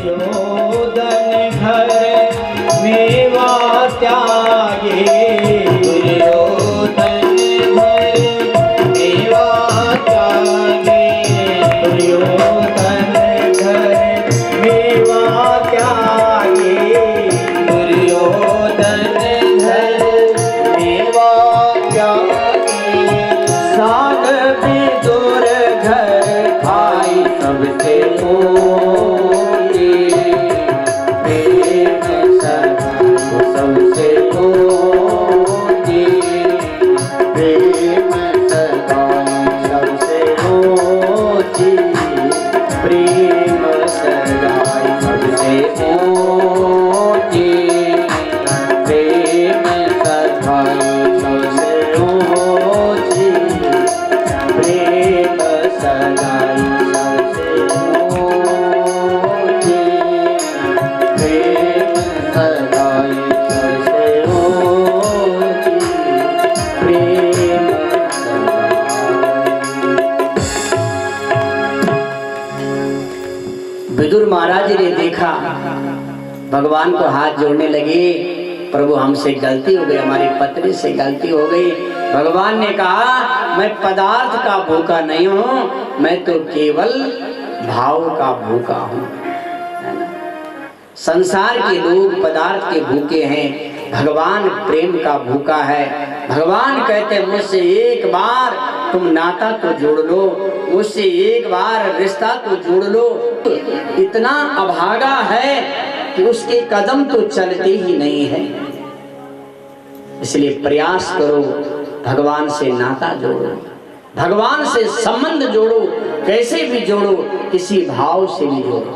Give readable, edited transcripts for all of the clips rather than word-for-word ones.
दुर्योधन घर मेवा त्यागे, दुर्योधन घर मेवा त्यागे, दुर्योधन घर मेवा त्यागे, दुर्योधन घर मेवा त्यागे। सान विदुर घर खाई सबसे सबसे मोती, प्रेम सगाई सबसे मोती, प्रेम सगाई सबसे मोती, प्रेम सगाई सबसे मोती, प्रेम सगाई सबसे मोती, प्रेम सगाई विदुर महाराज जी ने देखा, भगवान को हाथ जोड़ने लगे, प्रभु हमसे गलती हो गई, हमारी पत्नी से गलती हो गई। भगवान ने कहा मैं पदार्थ का भूखा नहीं हूं, मैं तो केवल भाव का भूखा हूं। संसार के लोग पदार्थ के भूखे हैं, भगवान प्रेम का भूखा है। भगवान कहते हैं मुझसे एक बार तुम नाता तो जोड़ लो, मुझसे एक बार रिश्ता तो जोड़ लो। इतना अभागा है कि उसके कदम तो चलते ही नहीं है। इसलिए प्रयास करो, भगवान से नाता जोड़ो, भगवान से संबंध जोड़ो, कैसे भी जोड़ो, किसी भाव से भी जोड़ो।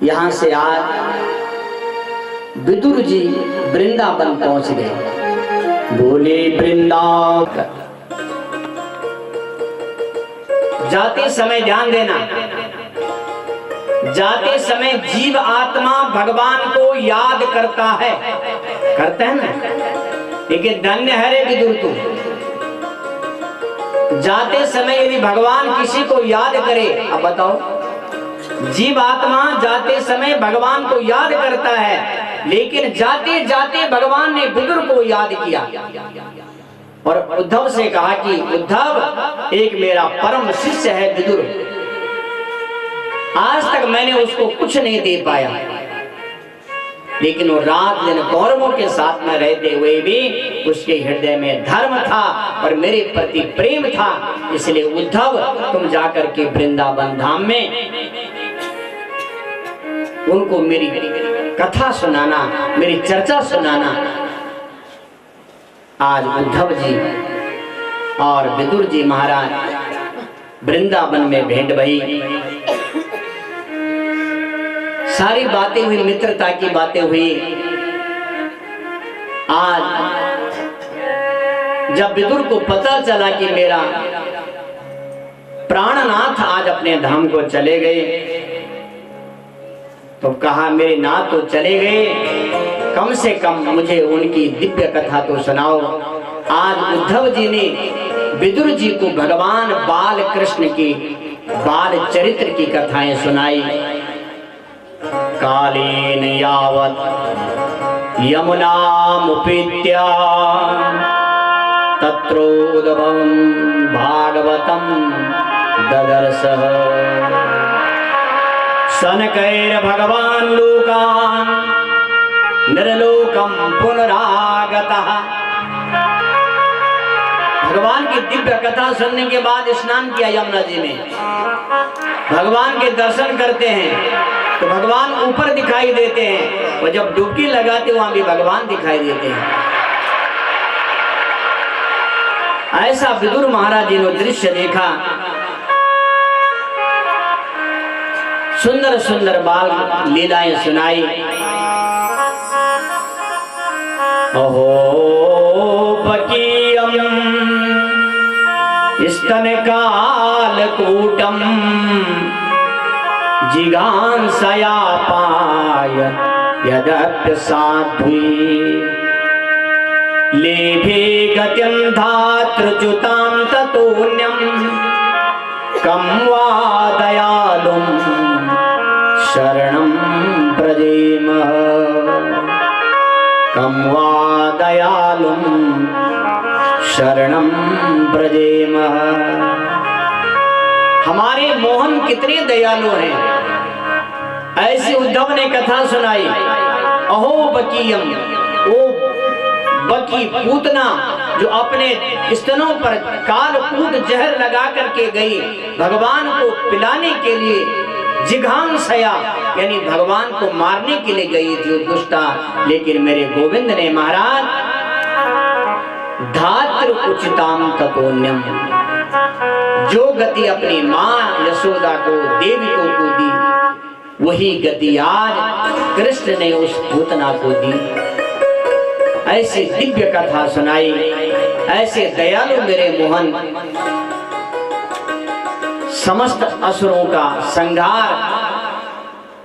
यहां से आज विदुर जी वृंदावन पहुंच गए। बोले वृंदावन। जाते समय ध्यान देना, जाते समय जीव आत्मा भगवान को याद करता है, करते हैं ना, लेकिन धन्य है रे विदुर तू। जाते समय यदि भगवान किसी को याद करे, अब बताओ, जीव आत्मा जाते समय भगवान को याद करता है, लेकिन जाते जाते भगवान ने विदुर को याद किया और उद्धव से कहा कि उद्धव, एक मेरा परम शिष्य है विदुर, आज तक मैंने उसको कुछ नहीं दे पाया, लेकिन वो रात दिन कौरवों के साथ में रहते हुए भी उसके हृदय में धर्म था और मेरे प्रति प्रेम था। इसलिए उद्धव, तुम जाकर के वृंदावन धाम में उनको मेरी कथा सुनाना, मेरी चर्चा सुनाना। आज उद्धव जी और विदुर जी महाराज वृंदावन में भेंट भई, सारी बातें हुई, मित्रता की बातें हुई। आज जब विदुर को पता चला कि मेरा प्राणनाथ आज अपने धाम को चले गए, तो कहा मेरे नाथ तो चले गए, कम से कम मुझे उनकी दिव्य कथा तो सुनाओ। आज उद्धव जी ने विदुर जी को भगवान बाल कृष्ण की बाल चरित्र की कथाएं सुनाई। कालेन यावत् यमुनामुपेत्य तत्रोद्भवं भागवतं ददर्शः। सनकैर्भगवान् लोकान् निर्लोकं पुनरागतः। भगवान की दिव्य कथा सुनने के बाद स्नान किया यमुना जी में, भगवान के दर्शन करते हैं तो भगवान ऊपर दिखाई देते हैं, और जब डुबकी लगाते वहां भी भगवान दिखाई देते हैं। ऐसा विदुर महाराज जी ने दृश्य देखा। सुंदर सुंदर बाल लीलाएं सुनाई। अहो बकीयम स्तनकालकूटम जिगांसया पाय यदप्यसाध्वी लेभे गतिं धातृच्युतां ततोऽन्यं कं वा दयालुं शरणं प्रजेमः कं वा दयालुं शरणं प्रजेमः। हमारे मोहन कितने दयालु हैं। ऐसी उद्धव ने कथा सुनाई। अहो बकीयम, ओ बकी पूतना जो अपने स्तनों पर कालकूट जहर लगा करके गई भगवान को पिलाने के लिए, जिघांसया यानी भगवान को मारने के लिए गई थी दुष्टा। लेकिन मेरे गोविंद ने महाराज धात्र उचिताम तपोन्यम, जो गति अपनी मां यशोदा को देविकों को दी वही गति आज कृष्ण ने उस पूतना को दी। ऐसी दिव्य कथा सुनाई। ऐसे दयालु मेरे मोहन समस्त असुरों का संहार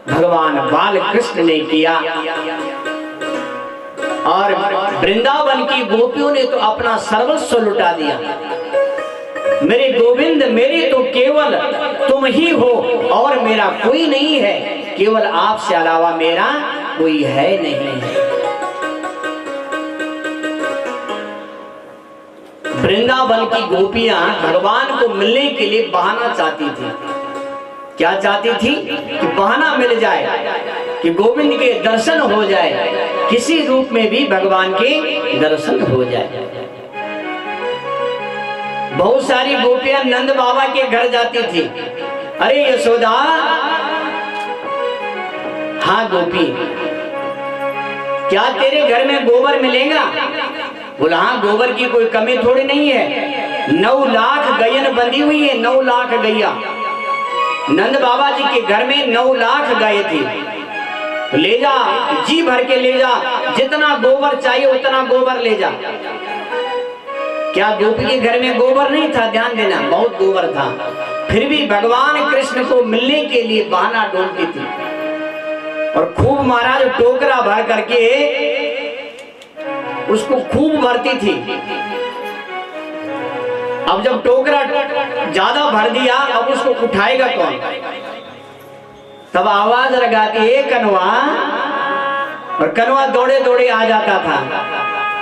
भगवान बाल कृष्ण ने किया। और वृंदावन की गोपियों ने तो अपना सर्वस्व लुटा दिया। मेरे गोविंद, मेरे तो केवल तुम ही हो और मेरा कोई नहीं है, केवल आपसे अलावा मेरा कोई है नहीं है। वृंदावन की गोपियां भगवान को मिलने के लिए बहाना चाहती थी। क्या चाहती थी? कि बहाना मिल जाए, कि गोविंद के दर्शन हो जाए, किसी रूप में भी भगवान के दर्शन हो जाए। बहुत सारी गोपियां नंद बाबा के घर जाती थी। अरे यशोदा, हाँ गोपी, क्या तेरे घर में गोबर मिलेगा? बोला हाँ, गोबर की कोई कमी थोड़ी नहीं है। 9 लाख गयन बंधी हुई है, 9 लाख गैया। नंद बाबा जी के घर में 9 लाख गाय थी। ले जा, जी भर के ले जा, जितना गोबर चाहिए उतना गोबर ले जा। क्या गोपी के घर में गोबर नहीं था? ध्यान देना, बहुत गोबर था। फिर भी भगवान कृष्ण को मिलने के लिए बहाना ढूंढती थी और खूब महाराज टोकरा भर करके उसको खूब भरती थी। अब जब टोकरा ज्यादा भर दिया, अब उसको उठाएगा कौन? तब आवाज लगाती है कनवा, और कनवा दौड़े दौड़े आ जाता था,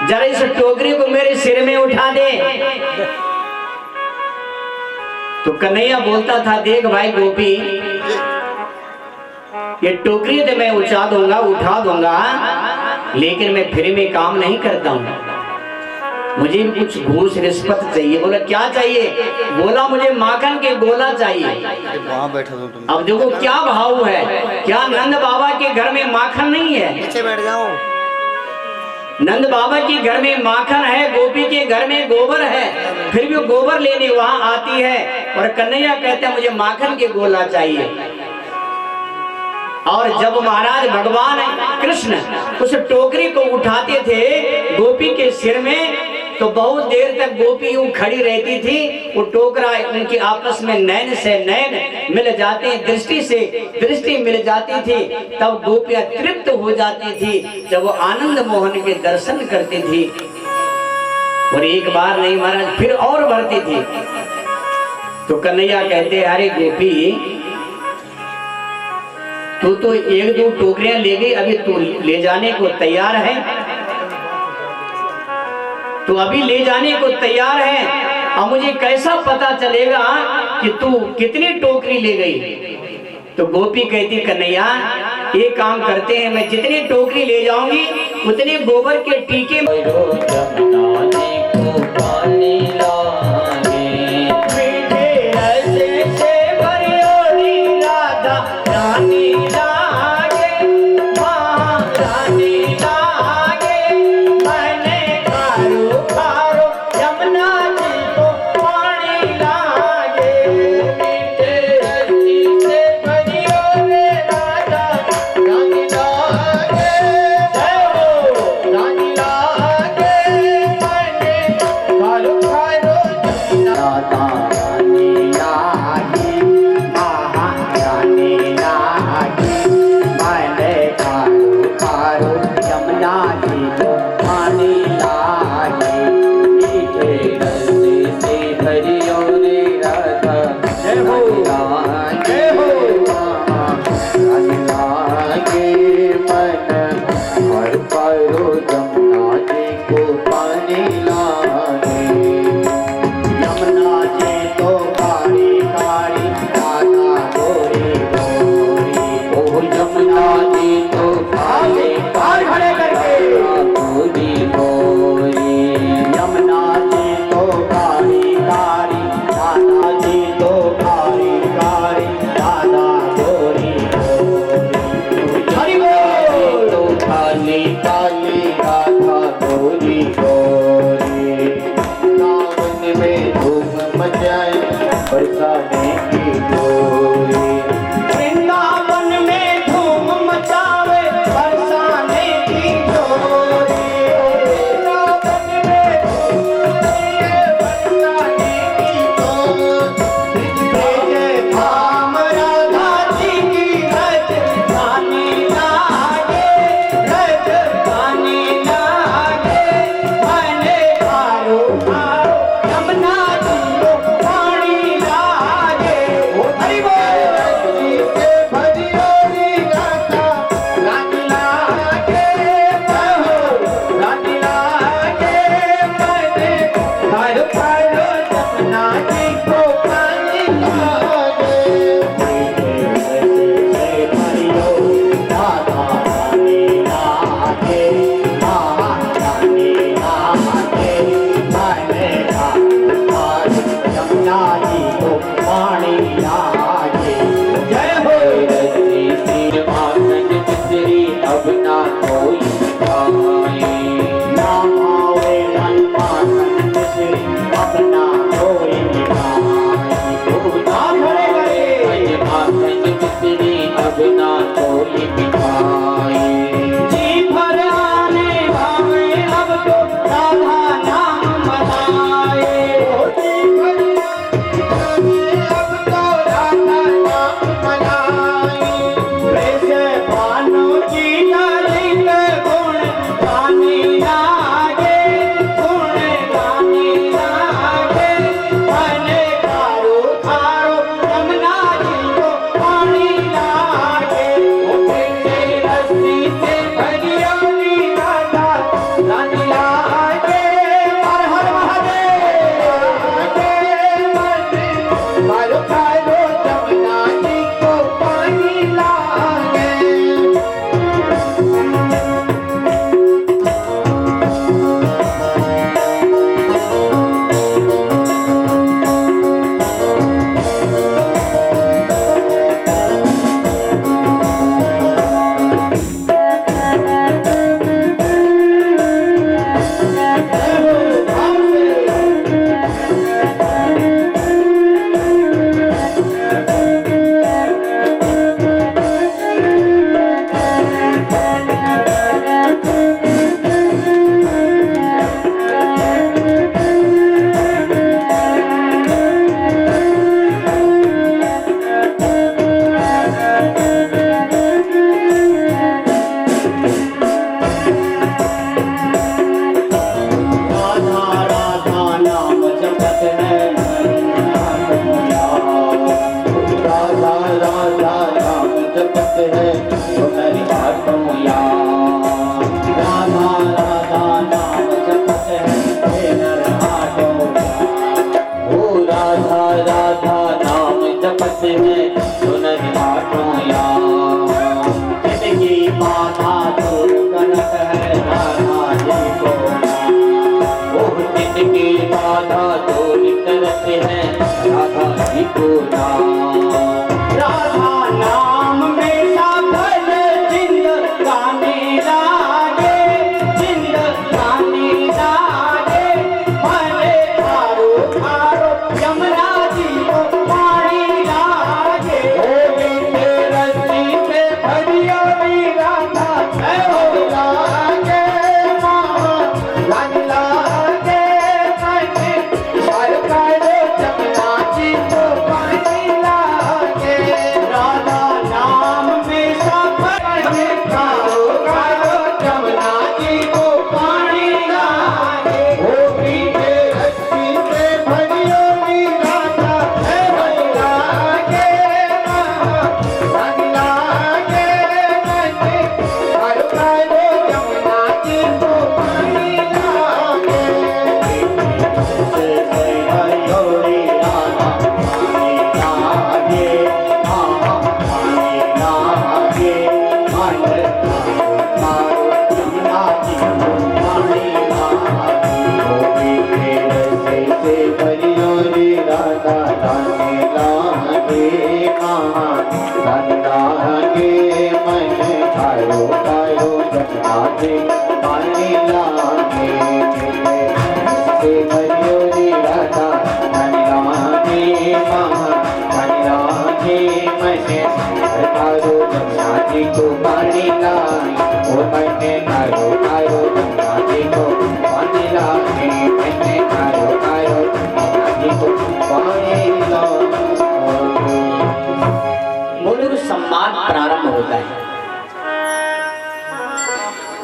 जरा इस टोकरी को मेरे सिर में उठा दे। तो कन्हैया बोलता था, देख भाई गोपी, ये टोकरी तो मैं उठा दूंगा, उठा दूंगा, लेकिन मैं फ्री में काम नहीं करता हूँ, मुझे कुछ घूस रिश्वत चाहिए। बोला क्या चाहिए? बोला मुझे माखन के गोला चाहिए। वहाँ बैठा दो तुम। अब देखो क्या भाव है। क्या नंद बाबा के घर में माखन नहीं है? पीछे बैठ जाओ। नंद बाबा के घर में माखन है, गोपी के घर में गोबर है, फिर भी गोबर लेने वहां आती है और कन्हैया कहते हैं मुझे माखन के गोला चाहिए। और जब महाराज भगवान कृष्ण उस टोकरी को उठाते थे गोपी के सिर में, तो बहुत देर तक गोपी यूं खड़ी रहती थी। वो टोकरा उनके आपस में नैन से नैन मिल जाते, दृष्टि से दृष्टि मिल जाती थी। तब गोपियां तृप्त हो जाती थी जब वो आनंद मोहन के दर्शन करती थी। और एक बार नहीं महाराज, फिर और बढ़ती थी। तो कन्हैया कहते, अरे गोपी, तू तो 1-2 टोकरियां ले गई, अभी तू ले जाने को तैयार है? तू अभी ले जाने को तैयार है, अब मुझे कैसा पता चलेगा कि तू कितनी टोकरी ले गई? तो गोपी कहती, कन्हैया एक काम करते हैं, मैं जितनी टोकरी ले जाऊंगी उतने गोबर के टीके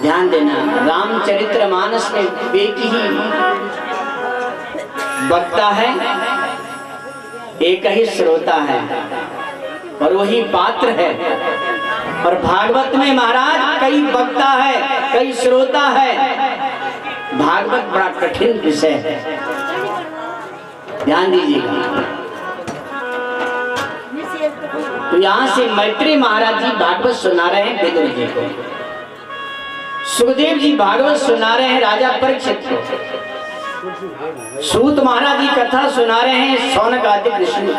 ध्यान देना, रामचरितमानस में एक ही वक्ता है, एक ही श्रोता है और वही पात्र है। और भागवत में महाराज कई वक्ता है, कई श्रोता है। भागवत बड़ा कठिन विषय है, ध्यान दीजिएगा। तो यहाँ से मैत्री महाराज जी भागवत सुना रहे हैं विदुर जी को, सुखदेव जी भागवत सुना रहे हैं राजा परीक्षित को, सूत महाराज जी कथा सुना रहे हैं शौनक आदि ऋषि को,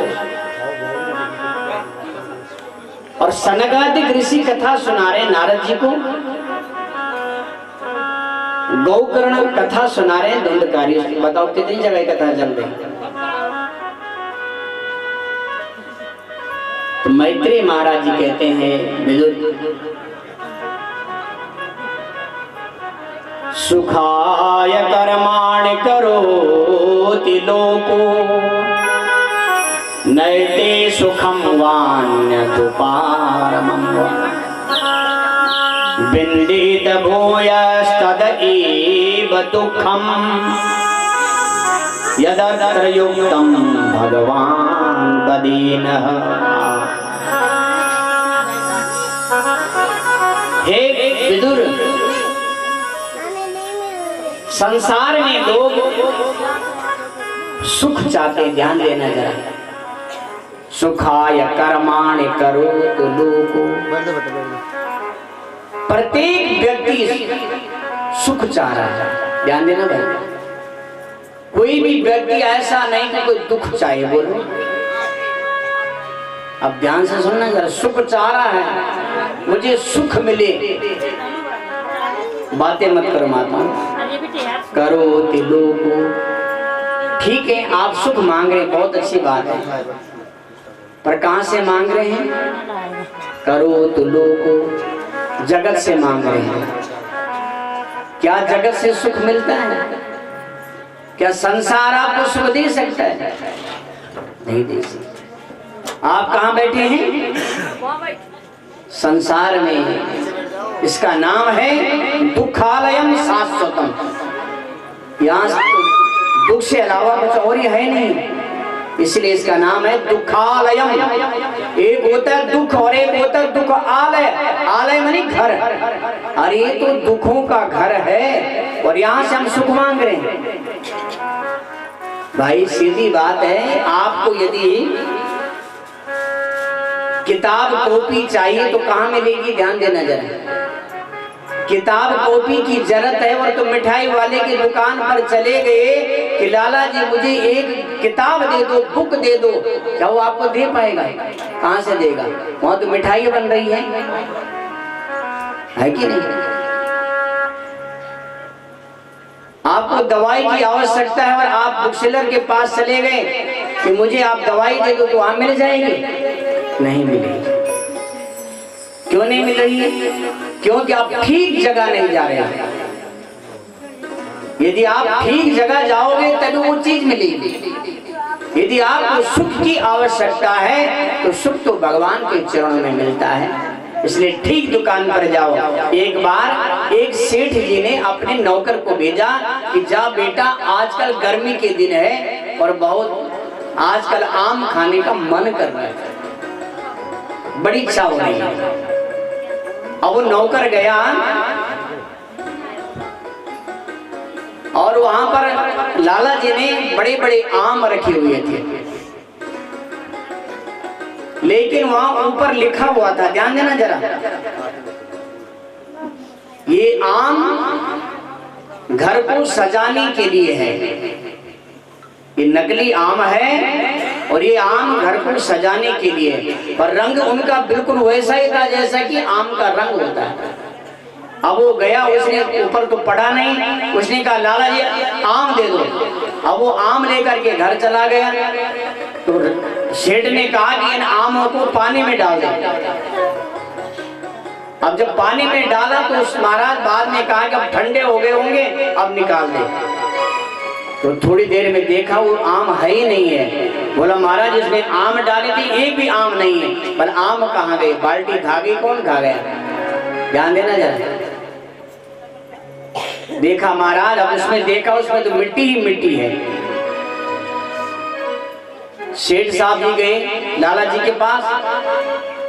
और सनक आदि ऋषि कथा सुना रहे हैं नारद जी को, गौकर्ण कथा सुना रहे हैं धुंधकारी। बताओ कितनी जगह कथा चल रही। तो मैत्री महाराज जी कहते हैं विदुर, सुखाय कर्माणि करोति लोको नैते सुखम वान्यतु पारमं विन्दित भूयस्तद एव दुःखं यदत्र युक्तं भगवान् वदेनः। हे विदुर, संसार में लोग सुख चाहते, ध्यान देना जरा। सुखाय कर्माणि करोतु लोको, प्रत्येक व्यक्ति सुख चाह रहा है, ध्यान देना भाई। कोई भी व्यक्ति ऐसा नहीं कि कोई दुख चाहे, बोलो। अब ध्यान से सुनना जरा, सुख चाह रहा है, मुझे सुख मिले, बातें मत करो माता, करोति लोको। ठीक है, आप सुख मांग रहे हैं, बहुत अच्छी बात है, पर कहां से मांग रहे हैं? करोति लोको, जगत से मांग रहे हैं। क्या जगत से सुख मिलता है? क्या संसार आपको सुख दे सकता है? नहीं दे सकता। आप कहां बैठे हैं? संसार में। इसका नाम है दुखालयम शाश्वतम। यहाँ दुख से अलावा कुछ और ही है नहीं, इसलिए इसका नाम है दुखालयम। एक होता है दुख और एक होता है दुख आलय। आलय मानी घर। अरे ये तो दुखों का घर है और यहाँ से हम सुख मांग रहे हैं। भाई सीधी बात है, आपको यदि किताब कॉपी चाहिए तो कहाँ मिलेगी? ध्यान देना जरा। किताब कॉपी की जरूरत है और तो मिठाई वाले की दुकान पर चले गए कि लाला जी मुझे एक किताब दे दो, बुक दे दो, क्या वो आपको दे पाएगा? कहाँ से देगा? वहां तो मिठाई बन रही है कि नहीं? आपको दवाई की आवश्यकता है और आप बुक सेलर के पास चले गए कि मुझे आप दवाई दे दो, तो वहां मिल जाएगी? नहीं मिलेगी। क्यों नहीं मिल रही है? क्योंकि आप ठीक जगह नहीं जा रहे हैं। यदि आप ठीक जगह जाओगे तभी वो चीज मिलेगी। यदि आपको सुख की आवश्यकता है तो सुख तो भगवान के चरणों में मिलता है, इसलिए ठीक दुकान पर जाओ। एक बार एक सेठ जी ने अपने नौकर को भेजा कि जा बेटा, आजकल गर्मी के दिन है और बहुत आजकल आम खाने का मन कर रहा है, बड़ी इच्छा हो रही है। अब वो नौकर गया और वहां पर लाला जी ने बड़े बड़े आम रखे हुए थे, लेकिन वहां ऊपर लिखा हुआ था, ध्यान देना जरा, ये आम घर को सजाने के लिए है। ये नकली आम है और ये आम घर को सजाने के लिए, पर रंग उनका बिल्कुल वैसा ही था जैसा कि आम का रंग होता है। अब वो गया, उसने ऊपर तो पढ़ा नहीं, उसने कहा लाला जी आम दे दो। अब वो आम लेकर के घर चला गया तो सेठ ने कहा कि इन आमों को पानी में डाल दे। अब जब पानी में डाला तो उस महाराज बाद में कहा कि अब ठंडे हो गए होंगे, अब निकाल दे। तो थोड़ी देर में देखा वो आम है ही नहीं है। बोला महाराज इसने आम डाली थी, एक भी आम नहीं है। पर आम कहाँ गए? बाल्टी खा गई, कौन खा गया? ध्यान देना जरा। देखा महाराज, अब उसमें देखा उसमें तो मिट्टी ही मिट्टी है। सेठ साहब जी गए लाला जी के पास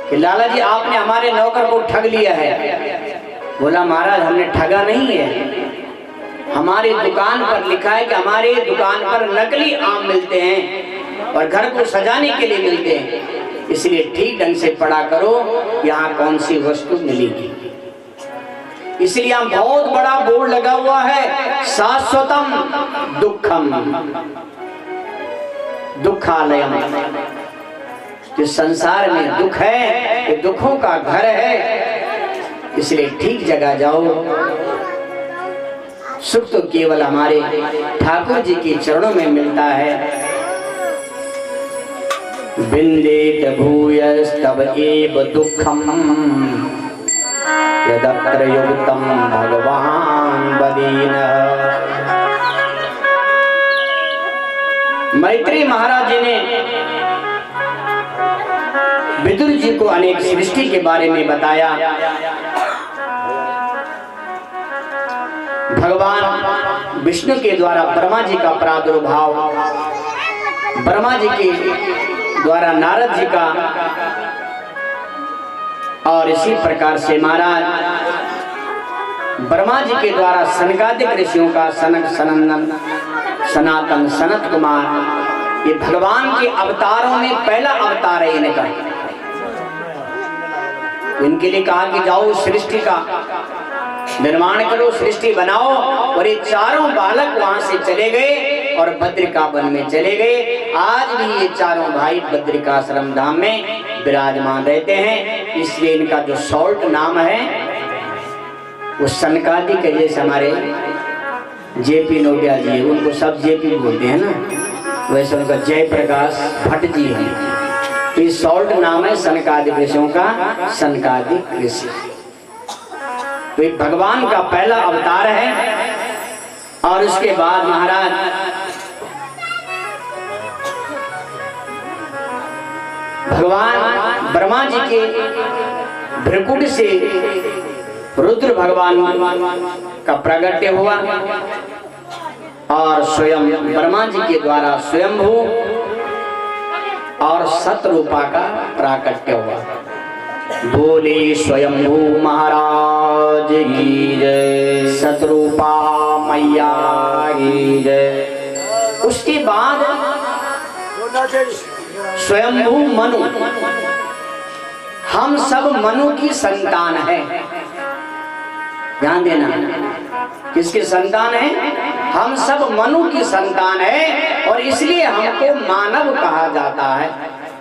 कि लाला जी आपने हमारे नौकर को ठग लिया है। बोला महाराज हमने ठगा नहीं है, हमारी दुकान पर लिखा है कि हमारे दुकान पर नकली आम मिलते हैं और घर को सजाने के लिए मिलते हैं। इसलिए ठीक ढंग से पढ़ा करो यहाँ कौन सी वस्तु मिलेगी। इसलिए यहाँ बहुत बड़ा बोर्ड लगा हुआ है, शाश्वतम दुखम दुखालयम। जो संसार में दुख है, ये दुखों का घर है, इसलिए ठीक जगह जाओ। सुख तो केवल हमारे ठाकुर जी के चरणों में मिलता है। विंदेत भूयस्तव एव दुःखम यदत्र युक्तम भगवान बदीनः। मैत्री महाराज जी ने विदुर जी को अनेक सृष्टि के बारे में बताया। भगवान विष्णु के द्वारा ब्रह्मा जी का प्रादुर्भाव, ब्रह्मा जी के द्वारा नारद जी का, और इसी प्रकार से महाराज ब्रह्मा जी के द्वारा सनकादिक ऋषियों का, सनक, सनंदन, सनातन, सनत कुमार, ये भगवान के अवतारों में पहला अवतार है इनका। इनके लिए कहा कि जाओ सृष्टि का निर्माण करो, सृष्टि बनाओ। और ये चारों बालक वहां से चले गए और बद्रिका वन में चले गए। आज भी ये चारों भाई बद्रिकाश्रम धाम में विराजमान रहते हैं। इसलिए इनका जो शॉर्ट नाम है वो सनकादि के, जैसे हमारे जेपी नोटिया जी, उनको सब जेपी बोलते हैं ना, वैसे उनका जयप्रकाश भट्ट जी है। तो ये शॉर्ट नाम है सनकादि ऋषियों का, सनकादि ऋषि। तो ये भगवान का पहला अवतार है। और उसके बाद महाराज भगवान ब्रह्मा जी के भ्रकुट से रुद्र भगवान का प्रागट्य हुआ और स्वयं ब्रह्मा जी के द्वारा स्वयंभू और सतरूपा का प्राकट्य हुआ। बोले स्वयंभू महाराज की जय, सतरूपा मैया की जय। उसके बाद स्वयंभू मनु, हम सब मनु की संतान है। ध्यान देना, किसकी संतान है? हम सब मनु की संतान है। और इसलिए हमको मानव कहा जाता है।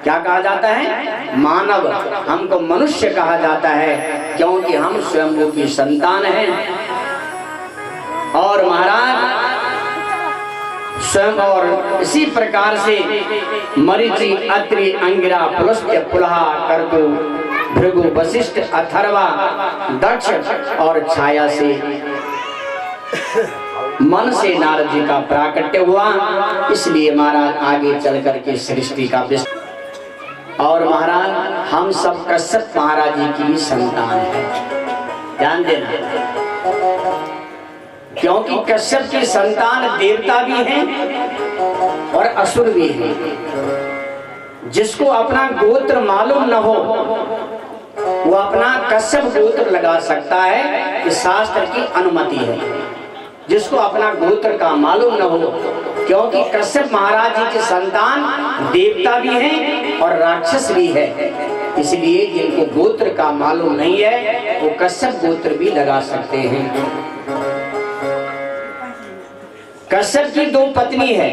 क्या कहा जाता है? मानव। हमको मनुष्य कहा जाता है क्योंकि हम स्वयंभू की संतान हैं। और महाराज स्वयं, और इसी प्रकार से मरीचि, अत्रि, अंगिरा, पुलस्त्य, पुलहा, कर्दू, भृगु, वशिष्ठ, अथर्वा, दक्ष और छाया से मन से नारद जी का प्राकट्य हुआ। इसलिए महाराज आगे चल करके सृष्टि का विस्तार। और महाराज हम सब कश्यप महाराज जी की संतान है। ध्यान देना, क्योंकि कश्यप की संतान देवता भी हैं और असुर भी हैं। जिसको अपना गोत्र मालूम न हो वो अपना कश्यप गोत्र लगा सकता है, कि शास्त्र की अनुमति है। जिसको अपना गोत्र का मालूम न हो, क्योंकि कश्यप महाराज जी की संतान देवता भी हैं और राक्षस भी है। इसलिए जिनको गोत्र का मालूम नहीं है वो कश्यप गोत्र भी लगा सकते हैं। कश्यप की दो पत्नी है,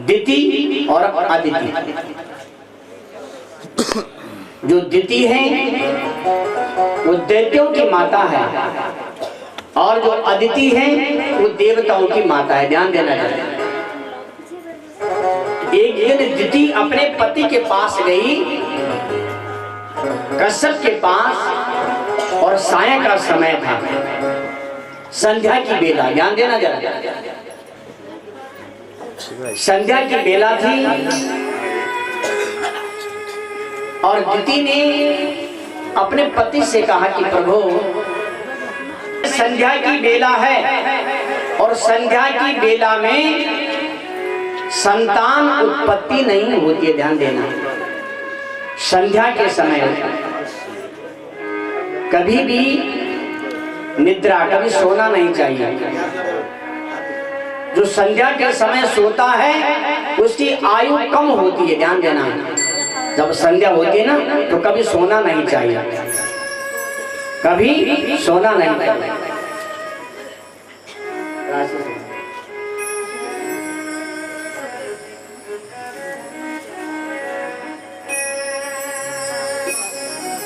दिति और अदिति। जो दिति है वो दैत्यों की माता है और जो अदिति है वो देवताओं की माता है। ध्यान देना चाहिए। एक दिन दिति अपने पति के पास गई, कश्यप के पास, और सायं का समय था, संध्या की बेला। ध्यान देना जरा, संध्या की बेला थी। और दिति ने अपने पति से कहा कि प्रभु संध्या की बेला है और संध्या की बेला में संतान उत्पत्ति नहीं होती है। ध्यान देना, संध्या के समय कभी भी निद्रा, कभी सोना नहीं चाहिए। जो संध्या के समय सोता है उसकी आयु कम होती है। ध्यान देना, जब संध्या होती है ना तो कभी सोना नहीं चाहिए, कभी सोना नहीं चाहिए।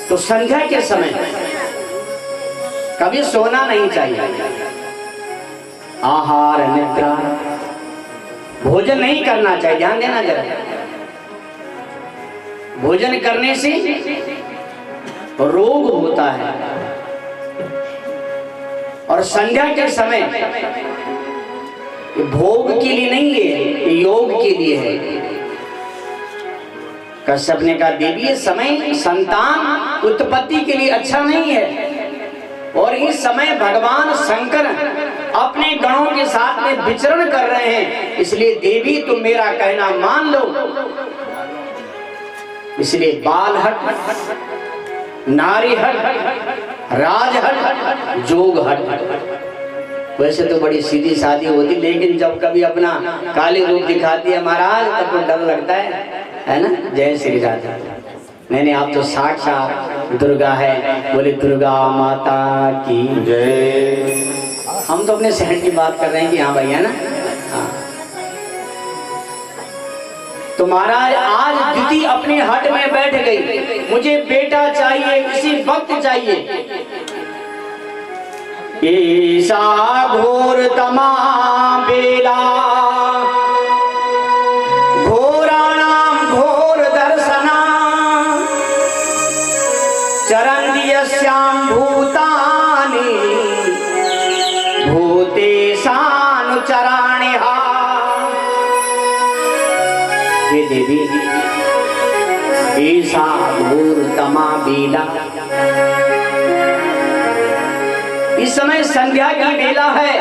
तो संध्या के समय कभी सोना नहीं चाहिए। आहार निद्रा, भोजन नहीं करना चाहिए, ध्यान देना जरा। भोजन करने से रोग होता है। और संध्या के समय भोग के लिए नहीं है, योग के लिए है। कश्यप ने कहा देवी ये समय संतान उत्पत्ति के लिए अच्छा नहीं है, और इस समय भगवान शंकर अपने गणों के साथ में विचरण कर रहे हैं, इसलिए देवी तुम मेरा कहना मान लो। इसलिए बाल हट, नारी हट, राज हट, जोग हट। वैसे तो बड़ी सीधी सादी होती, लेकिन जब कभी अपना काली रूप दिखाती है महाराज तब तो डर लगता है ना। जय श्री राधा। नहीं आप तो साक्षात दुर्गा है, बोले दुर्गा माता की जय। हम तो अपने शहर की बात कर रहे हैं कि हाँ भैया ना। हाँ तो महाराज आज दीदी अपने हट में बैठ गई, मुझे बेटा चाहिए, इसी वक्त चाहिए। ईसा घोर तमा बेला, घोराणाम घोर दर्शना, चरन्यस्याम भूतानि भूतेशानुचराणिहा। हे देवी ईसा घोर तमा बेला, इस समय संध्या का बेला है।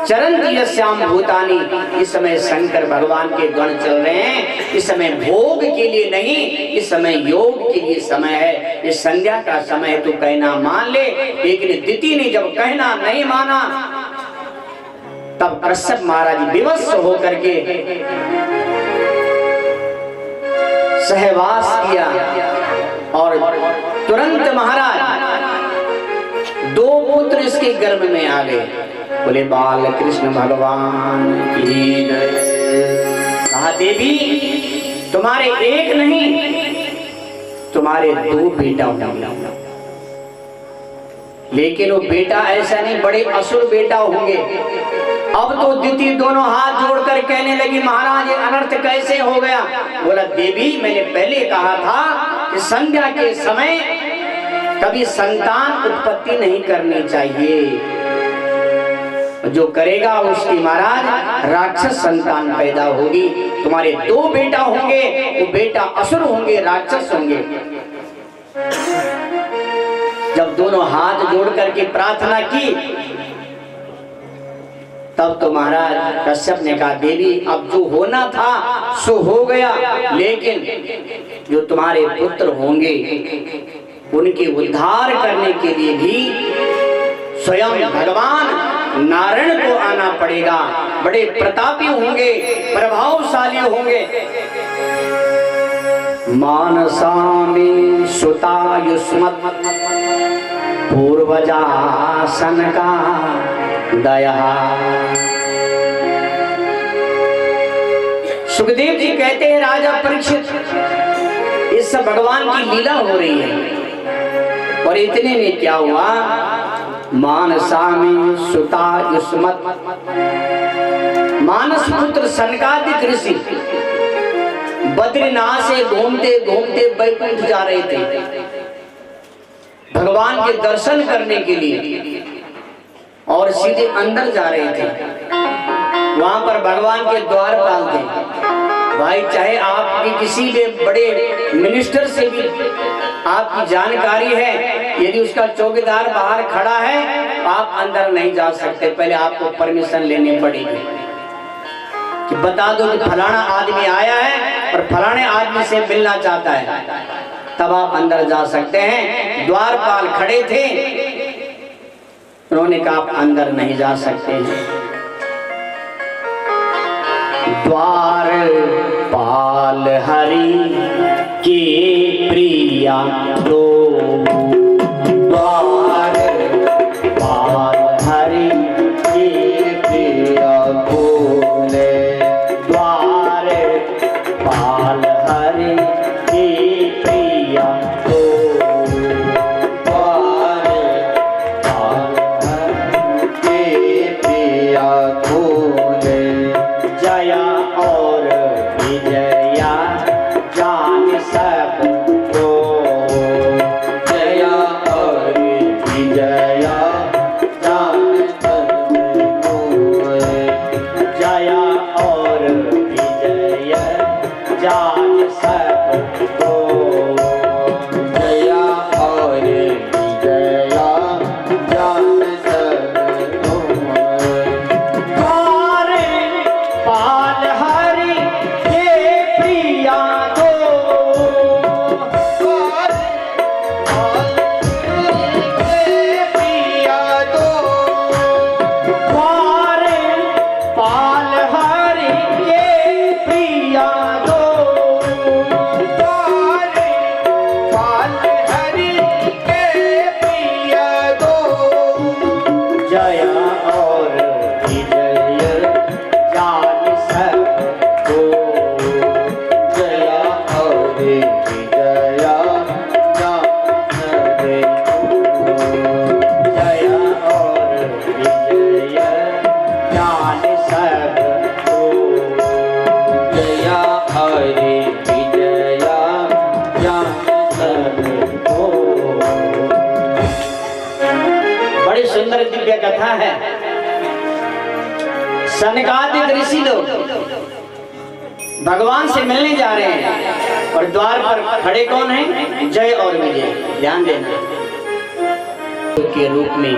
चरन्यस्याम भूतानि, इस समय शंकर भगवान के गण चल रहे हैं। इस समय भोग के लिए नहीं, इस समय योग के लिए समय है। इस संध्या का समय तू कहना मान ले। लेकिन दिति ने जब कहना नहीं माना तब कश्यप महाराज विवश होकर के सहवास किया, और तुरंत महाराज दो पुत्र इसके गर्भ में आ गए। बोले बाल कृष्ण भगवान की जय। कहा देवी तुम्हारे एक नहीं, तुम्हारे दो बेटा होंगे। लेकिन वो बेटा ऐसा नहीं, बड़े असुर बेटा होंगे। अब तो दीदी दोनों हाथ जोड़कर कहने लगी महाराज ये अनर्थ कैसे हो गया। बोला देवी मैंने पहले कहा था कि संध्या के समय कभी संतान उत्पत्ति नहीं करनी चाहिए, जो करेगा उसकी महाराज राक्षस संतान पैदा होगी। तुम्हारे दो बेटा होंगे, वो बेटा असुर होंगे, राक्षस होंगे। जब दोनों हाथ जोड़ करके प्रार्थना की तब तो महाराज कश्यप ने कहा देवी अब जो होना था सो हो गया, लेकिन जो तुम्हारे पुत्र होंगे उनके उद्धार करने के लिए भी स्वयं भगवान नारायण को आना पड़ेगा। बड़े प्रतापी होंगे, प्रभावशाली होंगे। मानसामि सुतायुष्मत् पूर्वजा सनका दया। सुखदेव जी कहते हैं राजा परीक्षित इस भगवान की लीला हो रही है, और इतने में क्या हुआ मानसामि सुतायुष्मत्, मानस पुत्र सनकादिक ऋषि बद्रीनाथ से घूमते घूमते बैकुंठ जा रहे थे भगवान के दर्शन करने के लिए, और सीधे अंदर जा रहे थे। वहां पर भगवान के द्वारपाल थे। भाई चाहे आपकी किसी भी बड़े मिनिस्टर से भी आपकी जानकारी है, यदि उसका चौकीदार बाहर खड़ा है आप अंदर नहीं जा सकते, पहले आपको परमिशन लेनी पड़ेगी कि बता दो कि फलाना आदमी आया है और फलाने आदमी से मिलना चाहता है, तब आप अंदर जा सकते हैं। द्वारपाल खड़े थे, उन्होंने कहा आप अंदर नहीं जा सकते हैं। द्वारपाल हरि के प्रिया दो द्वार पाल हरि के प्रिया खोले, द्वार पाल हरि के प्रिया दो द्वार पाल हरि के प्रिया खोले। जया और विजया जान सबको, जया और विजया जान सबको, जया और विजया जान सबको, जया और विजया जान सबको। द्वार पाल हरि के प्रिया दो, द्वार पाल हरि के प्रिया दो, द्वार पाल हरि के प्रिया दो, द्वार पाल हरि के प्रिया दो। जया और विजय जान सबको, जया और विजया जान सबको, जया और विजय जान सबको, जया और विजया जान सबको। बड़ी सुंदर दिव्य कथा है। सनकादिक ऋषि लोग भगवान से मिलने जा रहे हैं और द्वार पर खड़े कौन हैं? जय और विजय। ध्यान देना, के रूप में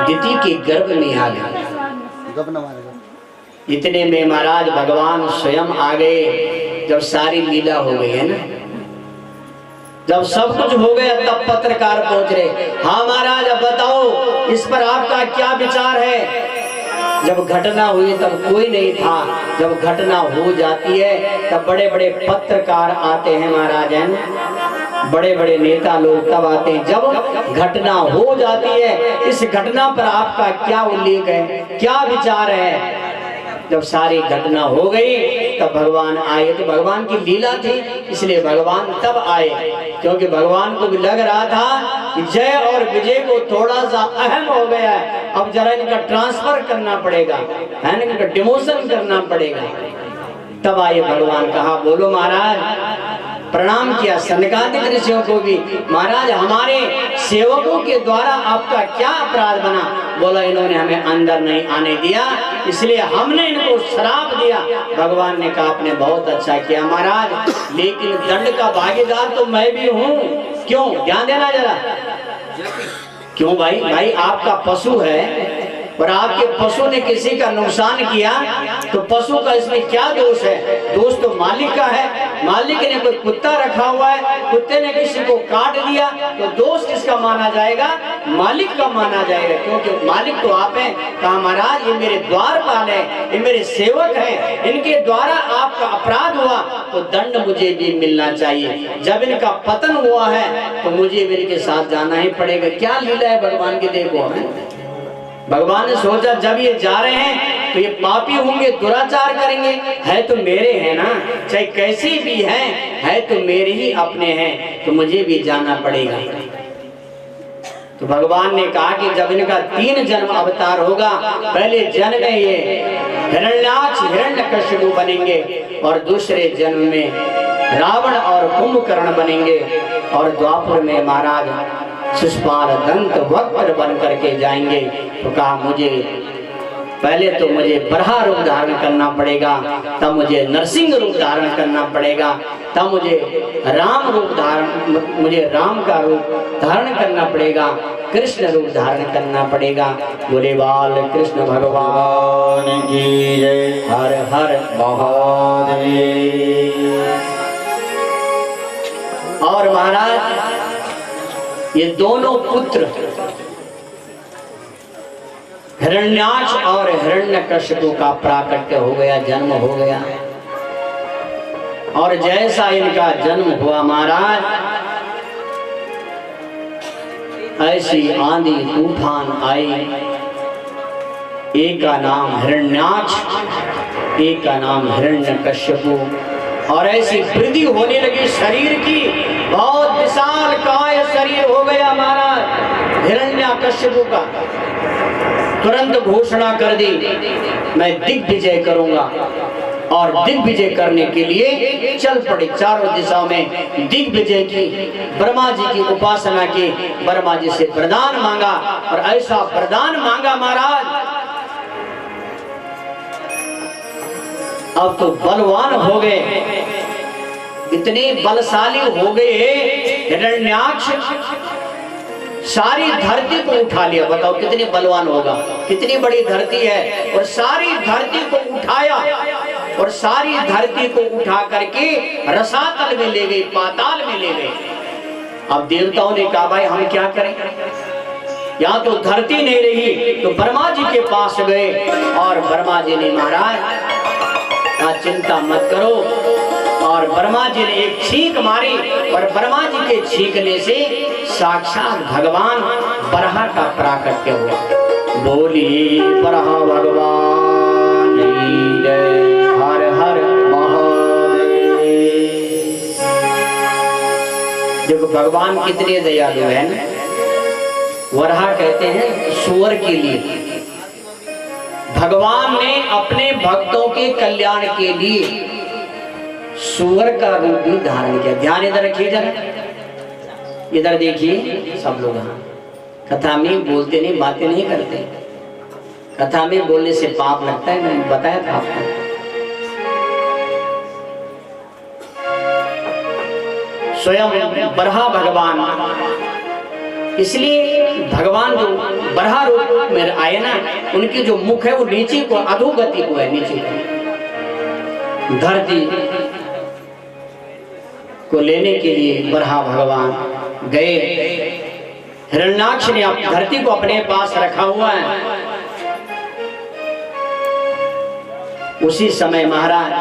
दिति के गर्भ में आ गए। इतने में महाराज भगवान स्वयं आ गए। जब सारी लीला हो गई है ना, जब सब कुछ हो गया, तब पत्रकार पहुंच रहे। हाँ महाराज, अब बताओ इस पर आपका क्या विचार है? जब घटना हुई तब कोई नहीं था, जब घटना हो जाती है तब बड़े बड़े पत्रकार आते हैं महाराज, हैं बड़े बड़े नेता लोग तब आते हैं जब घटना हो जाती है। इस घटना पर आपका क्या उल्लेख है, क्या विचार है? जब सारी घटना हो गई तब भगवान आए। तो भगवान की लीला थी, इसलिए भगवान तब आए, क्योंकि भगवान को भी लग रहा था कि जय और विजय को थोड़ा सा अहम हो गया है, अब जरा इनका ट्रांसफर करना पड़ेगा, है ना, इनका डिमोशन करना पड़ेगा। तब आए भगवान, कहा बोलो महाराज, प्रणाम किया सनकादिक ऋषियों को भी, महाराज हमारे सेवकों के द्वारा आपका क्या अपराध बना? बोला इन्होंने हमें अंदर नहीं आने दिया, इसलिए हमने इनको श्राप दिया। भगवान ने कहा आपने बहुत अच्छा किया महाराज, लेकिन दंड का भागीदार तो मैं भी हूँ। क्यों? ध्यान देना जरा। क्यों भाई? भाई आपका पशु है और आपके पशु ने किसी का नुकसान किया तो पशु का इसमें क्या दोष है? दोष तो मालिक का है। मालिक ने कोई कुत्ता रखा हुआ है, कुत्ते ने किसी को काट दिया तो दोष किसका माना जाएगा? मालिक का माना जाएगा, क्योंकि मालिक तो आप हैं। कहा महाराज ये मेरे द्वारपाल है, ये मेरे सेवक हैं, इनके द्वारा आपका अपराध हुआ तो दंड मुझे भी मिलना चाहिए। जब इनका पतन हुआ है तो मुझे भी इनके साथ जाना ही पड़ेगा। क्या लीला है भगवान की, देखो है। भगवान ने सोचा जब ये जा रहे हैं तो ये पापी होंगे, दुराचार करेंगे, है तो मेरे हैं ना, चाहे कैसे भी हैं, है तो मेरे ही अपने हैं, तो मुझे भी जाना पड़ेगा। तो भगवान ने कहा कि जब इनका 3 जन्म अवतार होगा, पहले जन्म में ये हिरण्याक्ष हिरण्यकशिपु बनेंगे और दूसरे जन्म में रावण और कुंभकर्ण बनेंगे और द्वापर में महाराज शिशुपाल दंत वक्र बन करके जाएंगे। तो कहा मुझे पहले तो मुझे बरहा रूप धारण करना पड़ेगा, तब मुझे नरसिंह रूप धारण करना पड़ेगा, तब मुझे राम रूप धारण, मुझे राम का रूप धारण करना पड़ेगा, कृष्ण रूप धारण करना पड़ेगा। बोले बाल कृष्ण भगवान की जय। हर हर महादेव। और महाराज ये दोनों पुत्र हिरण्याक्ष और हिरण्यकशिपु का प्राकट्य हो गया, जन्म हो गया। और जैसा इनका जन्म हुआ महाराज, ऐसी आंधी तूफान आई। एक का नाम हिरण्याक्ष, एक का नाम हिरण्यकश्यपु, और ऐसी वृद्धि होने लगी शरीर की, बहुत विशाल काय शरीर हो गया महाराज हिरण्यकश्यपु का। तुरंत घोषणा कर दी, मैं दिग्विजय करूंगा, और दिग्विजय करने के लिए चल पड़े। चारों दिशाओं में दिग्विजय की, ब्रह्मा जी की उपासना की, ब्रह्मा जी से वरदान मांगा, और ऐसा वरदान मांगा महाराज, अब तो बलवान हो गए, इतने बलशाली हो गए हिरण्याक्ष, सारी धरती को उठा लिया। बताओ कितने बलवान होगा, कितनी बड़ी धरती है, और सारी धरती को उठाया, और सारी धरती को उठा करके रसातल में ले गए, पाताल में ले गए। अब देवताओं ने कहा भाई हम क्या करें, यहाँ तो धरती नहीं रही, तो ब्रह्मा जी के पास गए, और ब्रह्मा जी ने महाराज चिंता मत करो, और ब्रह्मा जी ने एक छींक मारी, और ब्रह्मा जी के छींकने से साक्षात भगवान बरहा का प्राकट्य हुआ। बोलिए बरहा भगवान जय, हर हर महादेव। देखो भगवान कितने दयालु है ना। वरहा कहते हैं सुअर के लिए। भगवान ने अपने भक्तों के कल्याण के लिए सुअर का रूप भी धारण किया। ध्यान इधर रखिए जरा, इधर देखिए सब लोग। कथा में बोलते नहीं, बातें नहीं करते। कथा में बोलने से पाप लगता है, मैंने बताया था आपको। स्वयं बरहा भगवान, इसलिए भगवान जो बरहा रूप में आए ना, उनकी जो मुख है वो नीचे को, अधोगति को है, नीचे को। धरती को लेने के लिए बरहा भगवान गए। हिरण्याक्ष ने धरती को अपने पास रखा हुआ है। उसी समय महाराज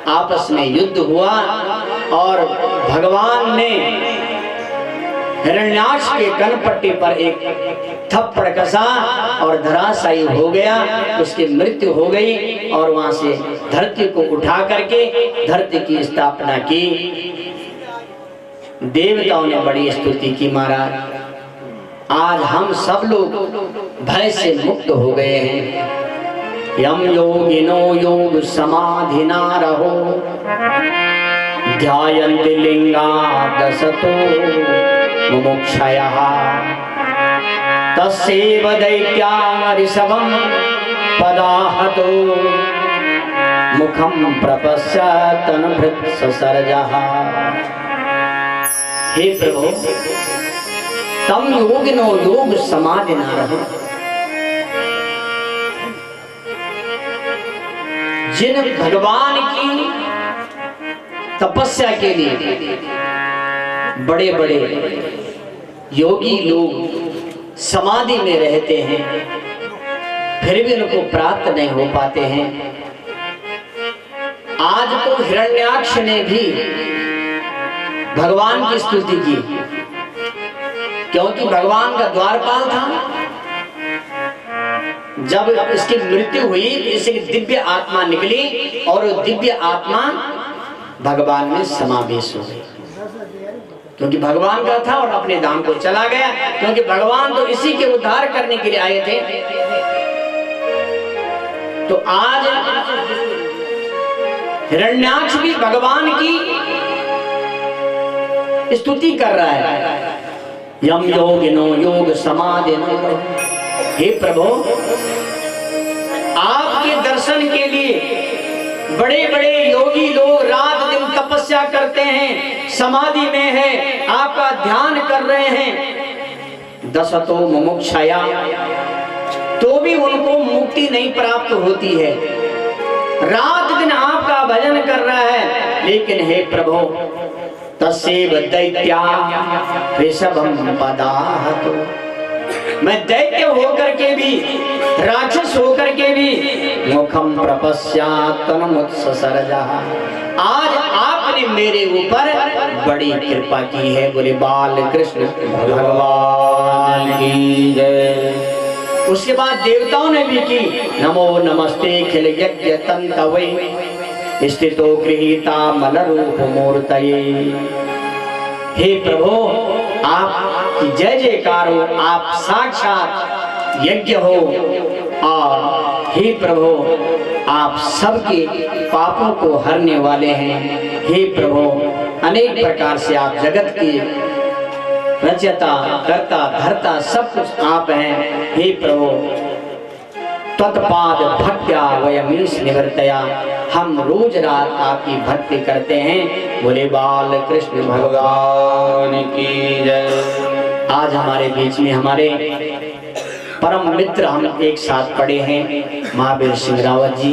आपस में युद्ध हुआ, और भगवान ने हिरण्याक्ष के कनपट्टी पर एक थप्पड़ कसा, और धराशायी हो गया, उसकी मृत्यु हो गई। और वहां से धरती को उठा करके धरती की स्थापना की। देवताओं ने बड़ी स्तुति की महाराज। आज हम सब लोग भय से मुक्त हो गए हैं। यम योगिनो योग समाधिना रहो, ध्यायन्ति लिंगादसतो मुमुक्षयः, तस्यैव दैत्या ऋषभं पदाहतो, मुखं प्रपश्य तनुभृत् ससर्जः। हे प्रभु, तम योगिनो योग समाधिना रहो। जिन भगवान की तपस्या के लिए बड़े बड़े योगी लोग समाधि में रहते हैं, फिर भी उनको प्राप्त नहीं हो पाते हैं। आज तो हिरण्याक्ष ने भी भगवान की स्तुति की, क्योंकि भगवान का द्वारपाल था। जब इसकी मृत्यु हुई, इसकी दिव्य आत्मा निकली, और दिव्य आत्मा भगवान में समावेश हो गई, क्योंकि भगवान का था और अपने धाम को चला गया। क्योंकि भगवान तो इसी के उद्धार करने के लिए आए थे। तो आज हिरण्याक्ष भी भगवान की स्तुति कर रहा है। यम योगिनो योग समाधिनो। हे प्रभु, आपके दर्शन के लिए बड़े बड़े योगी लोग रात दिन तपस्या करते हैं, समाधि में है, आपका ध्यान कर रहे हैं। दशतो मुमुक्षया, तो भी उनको मुक्ति नहीं प्राप्त होती है। रात दिन आपका भजन कर रहा है, लेकिन हे प्रभु, तस्यैव दैत्या ऋषभं पदाहतो। मैं दैत्य होकर के भी, राक्षस होकर के भी, मुखम प्रपश्यात् तनुमुत्ससर्जः। आज आपने आपने मेरे ऊपर बड़ी कृपा की है। बोले बाल कृष्ण भगवान की जय। उसके बाद देवताओं ने भी की नमो नमस्ते खिल यज्ञ तंतवे स्थितो गृहीता मन रूप मूर्तये। हे प्रभु आप जय जयकार हो, आप साक्षात यज्ञ हो और हे प्रभु आप सबके पापों को हरने वाले हैं। हे प्रभु अनेक प्रकार से आप जगत की रचता करता धरता सब कुछ आप हैं। हे प्रभु तत्पाद भक्त्या वयमीश निवर्तया, हम रोज रात आपकी भक्ति करते हैं। बोले बाल कृष्ण भगवान की जय। आज हमारे बीच में हमारे परम मित्र हम एक साथ पड़े हैं, महावीर सिंह रावत जी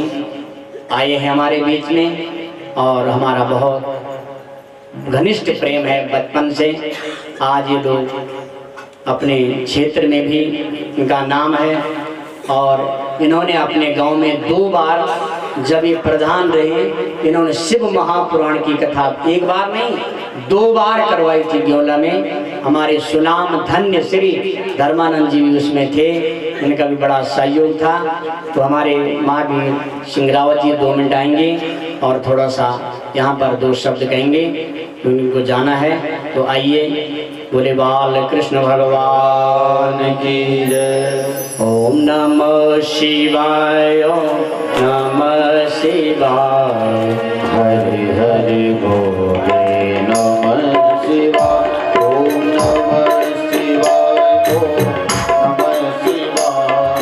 आए हैं हमारे बीच में और हमारा बहुत घनिष्ठ प्रेम है बचपन से। आज ये लोग अपने क्षेत्र में भी इनका नाम है और इन्होंने अपने गांव में 2 बार जब ये प्रधान रहे इन्होंने शिव महापुराण की कथा 1 बार नहीं 2 बार करवाई थी ग्योला में। हमारे सुनाम धन्य श्री धर्मानंद जी भी उसमें थे, इनका भी बड़ा सहयोग था। तो हमारे महावीर सिंह रावत जी 2 मिनट आएंगे और थोड़ा सा यहाँ पर 2 शब्द कहेंगे, उनको जाना है। तो आइए बोले बाल कृष्ण भगवान की जय। ओम नमः शिवाय ओम नमः शिवाय हरि हरि बोले नमः शिवाय ओम नमः शिवाय ओम नमः शिवाय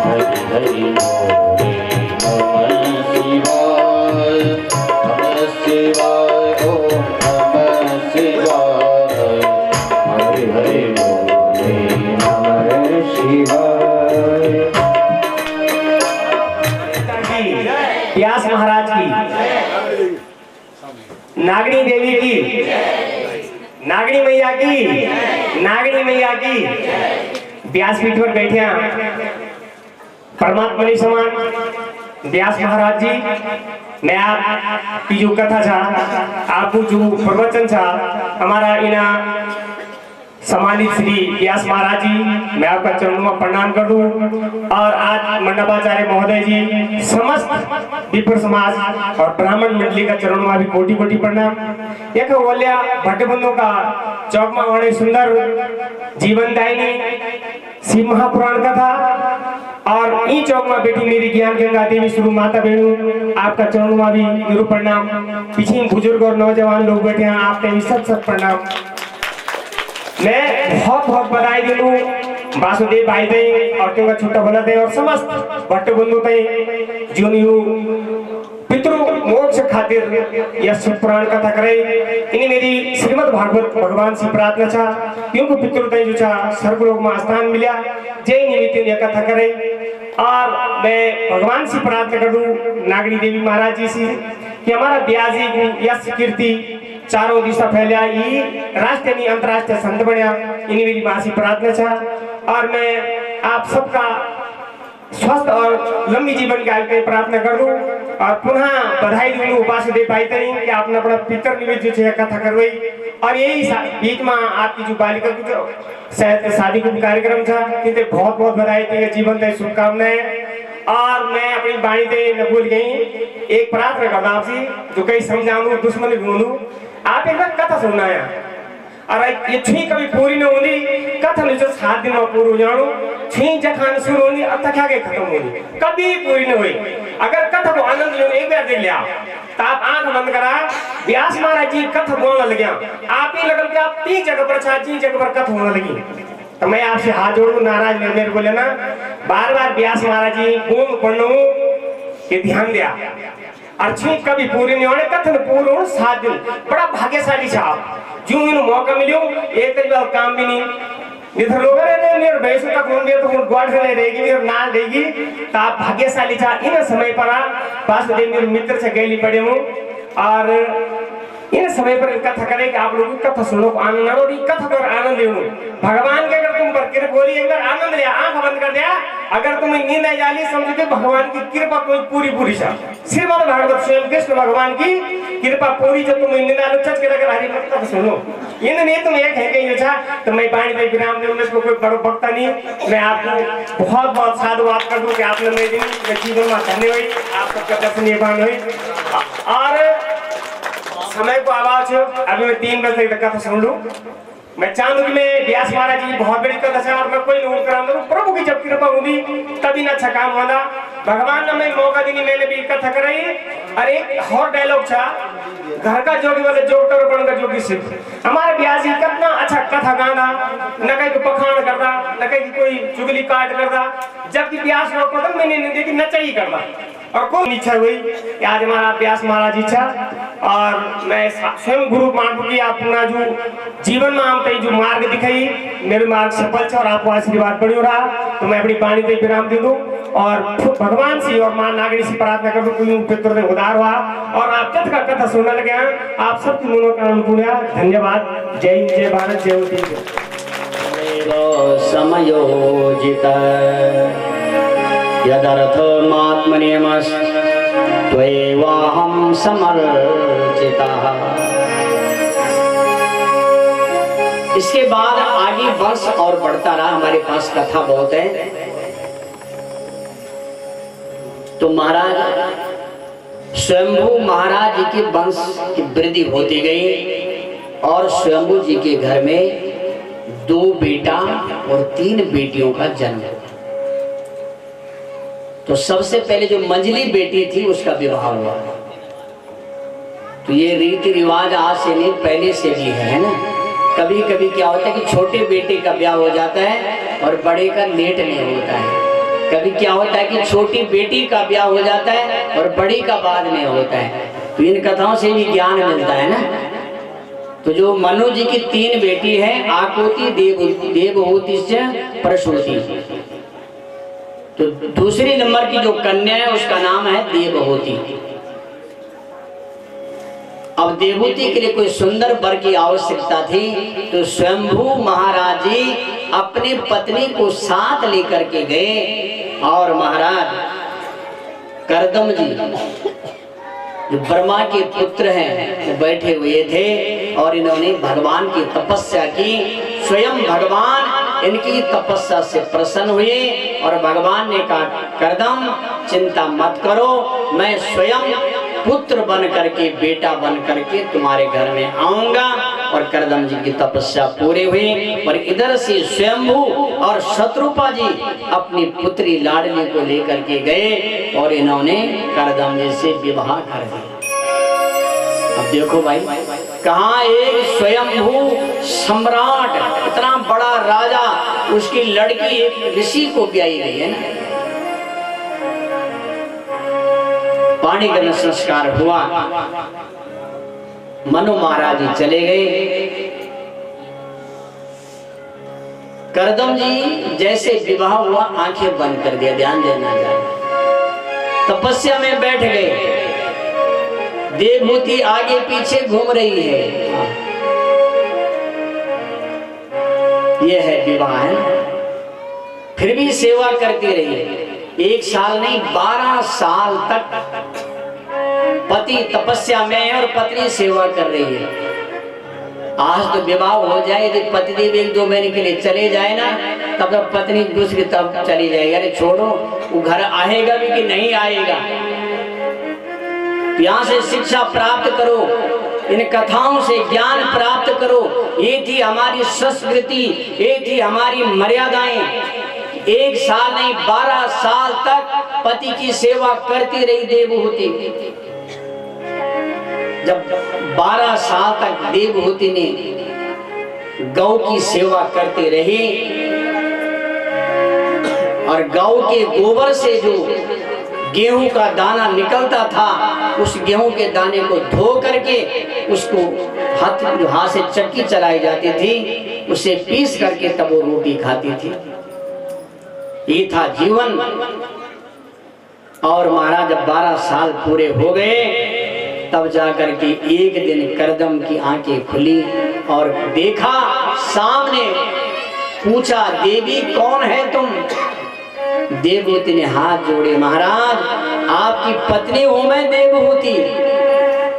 हरि हरि बोले नमः शिवाय नमः शिवाय ओम नमः शिवाय हरि हरि बोले नमः शिवाय। व्यास महाराज की, नागनी देवी की, नागनी मैया की, नागनी मैया की व्यासपीठ पर बैठे परमात्मा ने समान व्यास महाराज जी, मैं आपकी जो कथा था आपको जो प्रवचन था हमारा इना सम्मानित श्री व्यास महाराज जी, मैं आपका चरणों में प्रणाम कर दूं और आज मंडपाचार्य महोदय जी, समस्त विप्र समाज और ब्राह्मण मंडली का चरणों में भी कोटि कोटि प्रणाम। एक बोलिया भट्टबंधु का चौक में होने सुंदर जीवन दायिनी शिव महापुराण कथा और ई चौक में बैठी मेरी ज्ञान गंगा देवी शुरू माता बहनों, आपका चरणों में भी गुरु प्रणाम। पीछे बुजुर्ग और नौजवान लोग बैठे हैं, आपने भी सत सत प्रणाम। मैं बहुत बहुत बधाई दूं वासुदेव भाई थे और क्योंकि छोटा भला थे और समस्त भट्ट बंधु थे जिन्होंने पितृ मोक्ष खातिर यह शिव पुराण कथा करे। इन्हें मेरी श्रीमद् भागवत भगवान से प्रार्थना था क्योंकि पितृ थे जो था स्वर्गलोक में स्थान मिला जय निमित्त यह कथा करे। और मैं भगवान से प्रार्थना कर दूं नागनी देवी महाराज जी से कि हमारा ब्याजी की यश कीर्ति चारों दिशा फैलिया, ये राष्ट्रीय नहीं अंतरराष्ट्रीय संत बनया, इन्हीं मेरी मासी प्रार्थना था। और मैं आप सबका स्वस्थ और लंबी जीवन की प्रार्थना कर दूं और पुनः बधाई दूं वासुदेव भाई कि आपने अपना पितर निमित्त जो कथा करवाई। और यही बीच में आपकी जो बालिका की शायद शादी का कार्यक्रम था, बहुत बहुत बधाई थी, जीवन तक शुभकामनाएं। और मैं अपनी बाणी से न भूल गई एक प्रार्थना करता आपसे जो कहीं समझाऊं दुश्मन ढूंढूं, आप एक बार कथा सुनना है और ये छी कभी पूरी न होनी कथा नहीं जो 7 दिन में पूरी हो जानो छी जखान शुरू होनी अब तक आगे खत्म होनी कभी पूरी न हुई। अगर कथा को आनंद लो एक बार देख लिया तो आप आंख बंद करा व्यास महाराज जी कथा बोलने लगे, आप ही लगल के आप 3 जगह पर 4 जगह पर कथा होने लगी। तो मैं आपसे हाथ जोड़ू नाराज मेरे बोले ना बार बार व्यास महाराज जी बोल पढ़ो ये ध्यान दिया अच्छी कभी पूरी नहीं होने कथन पूर्ण हो 7 दिन बड़ा भाग्यशाली साहब जो इन मौका मिलो एक काम भी नहीं इधर लोग मेरे भैंसों तक होंगे तो ग्वाड़ से रहेगी मेरे नाल रहेगी तो आप भाग्यशाली था। इन समय पर वासुदेव मेरे मित्र से गैली पड़े हूँ और इन समय पर कथा करें कि आप लोग कथा सुनो आनंद और कथा पर आनंद ले भगवान के अगर तुम पर कृपा बोली एक बार आनंद लिया आंख बंद कर दिया अगर तुम्हें नींद आई जाली समझ के भगवान की कृपा कोई पूरी पूरी सा श्रीमद् भागवत स्वयं कृष्ण भगवान की कृपा पूरी जो तुम इन नालो चच के लगा हरी मत सुनो इन ने तुम एक है कहीं अच्छा तो मैं बाणी दे विराम दूं मैं कोई बड़ो भक्ता नहीं मैं आपको बहुत बहुत साधुवाद कर दूं कि आपने मेरे जीवन में धन्य हुई आप सबका दर्शन निभान हुई और समय को आवाज अभी मैं 3 बजे तक कथा सुन लूं मैं चाहूँ कि मैं व्यास महाराज जी बहुत बड़ी कथा है और मैं कोई नहीं कराऊंगा प्रभु की जब कृपा होगी तभी ना अच्छा काम होगा भगवान ने मैं मौका देनी मैंने भी कथा कराई और एक और डायलॉग था घर का जोगी वाले जोगटर बनकर जोगी से हमारे व्यास जी कितना अच्छा कथा गाना न कहीं पखान करता न कहीं कोई चुगली काट करता जबकि व्यास लोग पता मैंने नहीं देखी नचा ही करता और कौन इच्छा हुई कि आज हमारा व्यास महाराज इच्छा और मैं स्वयं गुरु मान की अपना जो जीवन में हम कहीं जो मार्ग दिखाई मेरे मार्ग सफल है और आपको आशीर्वाद बढ़ियो रहा तो मैं अपनी वाणी पे विराम दे दूं और भगवान से और मां नागरी से प्रार्थना कर दूं कोई पितृ उदार हुआ और आप जब का कथा सुनने लगे हैं आप सबकी मनोकामना पूर्ण धन्यवाद जय हिंद जय भारत जय उत्तरी समयोजित यदर्थमात्मनेमस् त्वयैवाहं समर्चितः। इसके बाद आगे वंश और बढ़ता रहा हमारे पास कथा बहुत है तो महाराज स्वयंभू महाराज जी के वंश की वृद्धि होती गई और स्वयंभू जी के घर में 2 बेटा और 3 बेटियों का जन्म हुआ। तो सबसे पहले जो मंझली बेटी थी उसका विवाह हुआ। तो ये रीति रिवाज आज से नहीं पहले से भी है ना। कभी कभी क्या होता है कि छोटे बेटे का ब्याह हो जाता है और बड़े का लेट नहीं होता है। कभी क्या होता है कि छोटी बेटी का ब्याह हो जाता है और बड़ी का बाद में होता है। तो इन कथाओं से भी ज्ञान मिलता है ना। तो जो मनु जी की 3 बेटी है आकोति देवहूति से प्रसूति। तो दूसरी नंबर की जो कन्या है उसका नाम है देवहूति। अब देवहूति के लिए कोई सुंदर वर की आवश्यकता थी तो स्वयंभू महाराज जी अपनी पत्नी को साथ लेकर के गए और महाराज करदम जी जो ब्रह्मा के पुत्र हैं वो बैठे हुए थे और इन्होंने भगवान की तपस्या की। स्वयं भगवान इनकी तपस्या से प्रसन्न हुए और भगवान ने कहा करदम चिंता मत करो मैं स्वयं पुत्र बन करके बेटा बन करके तुम्हारे घर में आऊंगा। और करदम जी की तपस्या पूरे हुई और इधर से स्वयंभू और शत्रुपा जी अपनी पुत्री लाडली को लेकर के गए और इन्होंने करदम जी से विवाह कर दिया। अब देखो भाई कहाँ एक स्वयंभू सम्राट इतना बड़ा राजा उसकी लड़की एक ऋषि को ब्याही गई है ना। पानी का संस्कार हुआ मनु महाराज जी चले गए। करदम जी जैसे विवाह हुआ आंखें बंद कर दिया ध्यान देना जाए तपस्या में बैठ गए। देवहूति आगे पीछे घूम रही है। यह है विवाह है। फिर भी सेवा करती रही 1 साल नहीं 12 साल तक पति तपस्या में है और पत्नी सेवा कर रही है। आज तो विवाह हो जाए यदि पतिदेव 1-2 महीने के लिए चले जाए ना तब तक पत्नी दूसरी तरफ चली जाएगी। अरे छोड़ो वो घर आएगा भी कि नहीं आएगा। यहाँ से शिक्षा प्राप्त करो इन कथाओं से ज्ञान प्राप्त करो। ये थी हमारी संस्कृति ये थी हमारी मर्यादाएं। 1 साल नहीं 12 साल तक पति की सेवा करती रही देवहूति। जब 12 साल तक देवहूति ने गौ की सेवा करती रही और गौ के गोबर से जो गेहूं का दाना निकलता था उस गेहूं के दाने को धो करके उसको हाथ से चक्की चलाई जाती थी उसे पीस करके तब वो रोटी खाती थी। ये था जीवन। और महाराज जब 12 साल पूरे हो गए तब जाकर के एक दिन करदम की आंखें खुली और देखा सामने। पूछा देवी कौन है तुम। देवहूति ने हाथ जोड़े महाराज आपकी पत्नी हूं मैं देवहूति।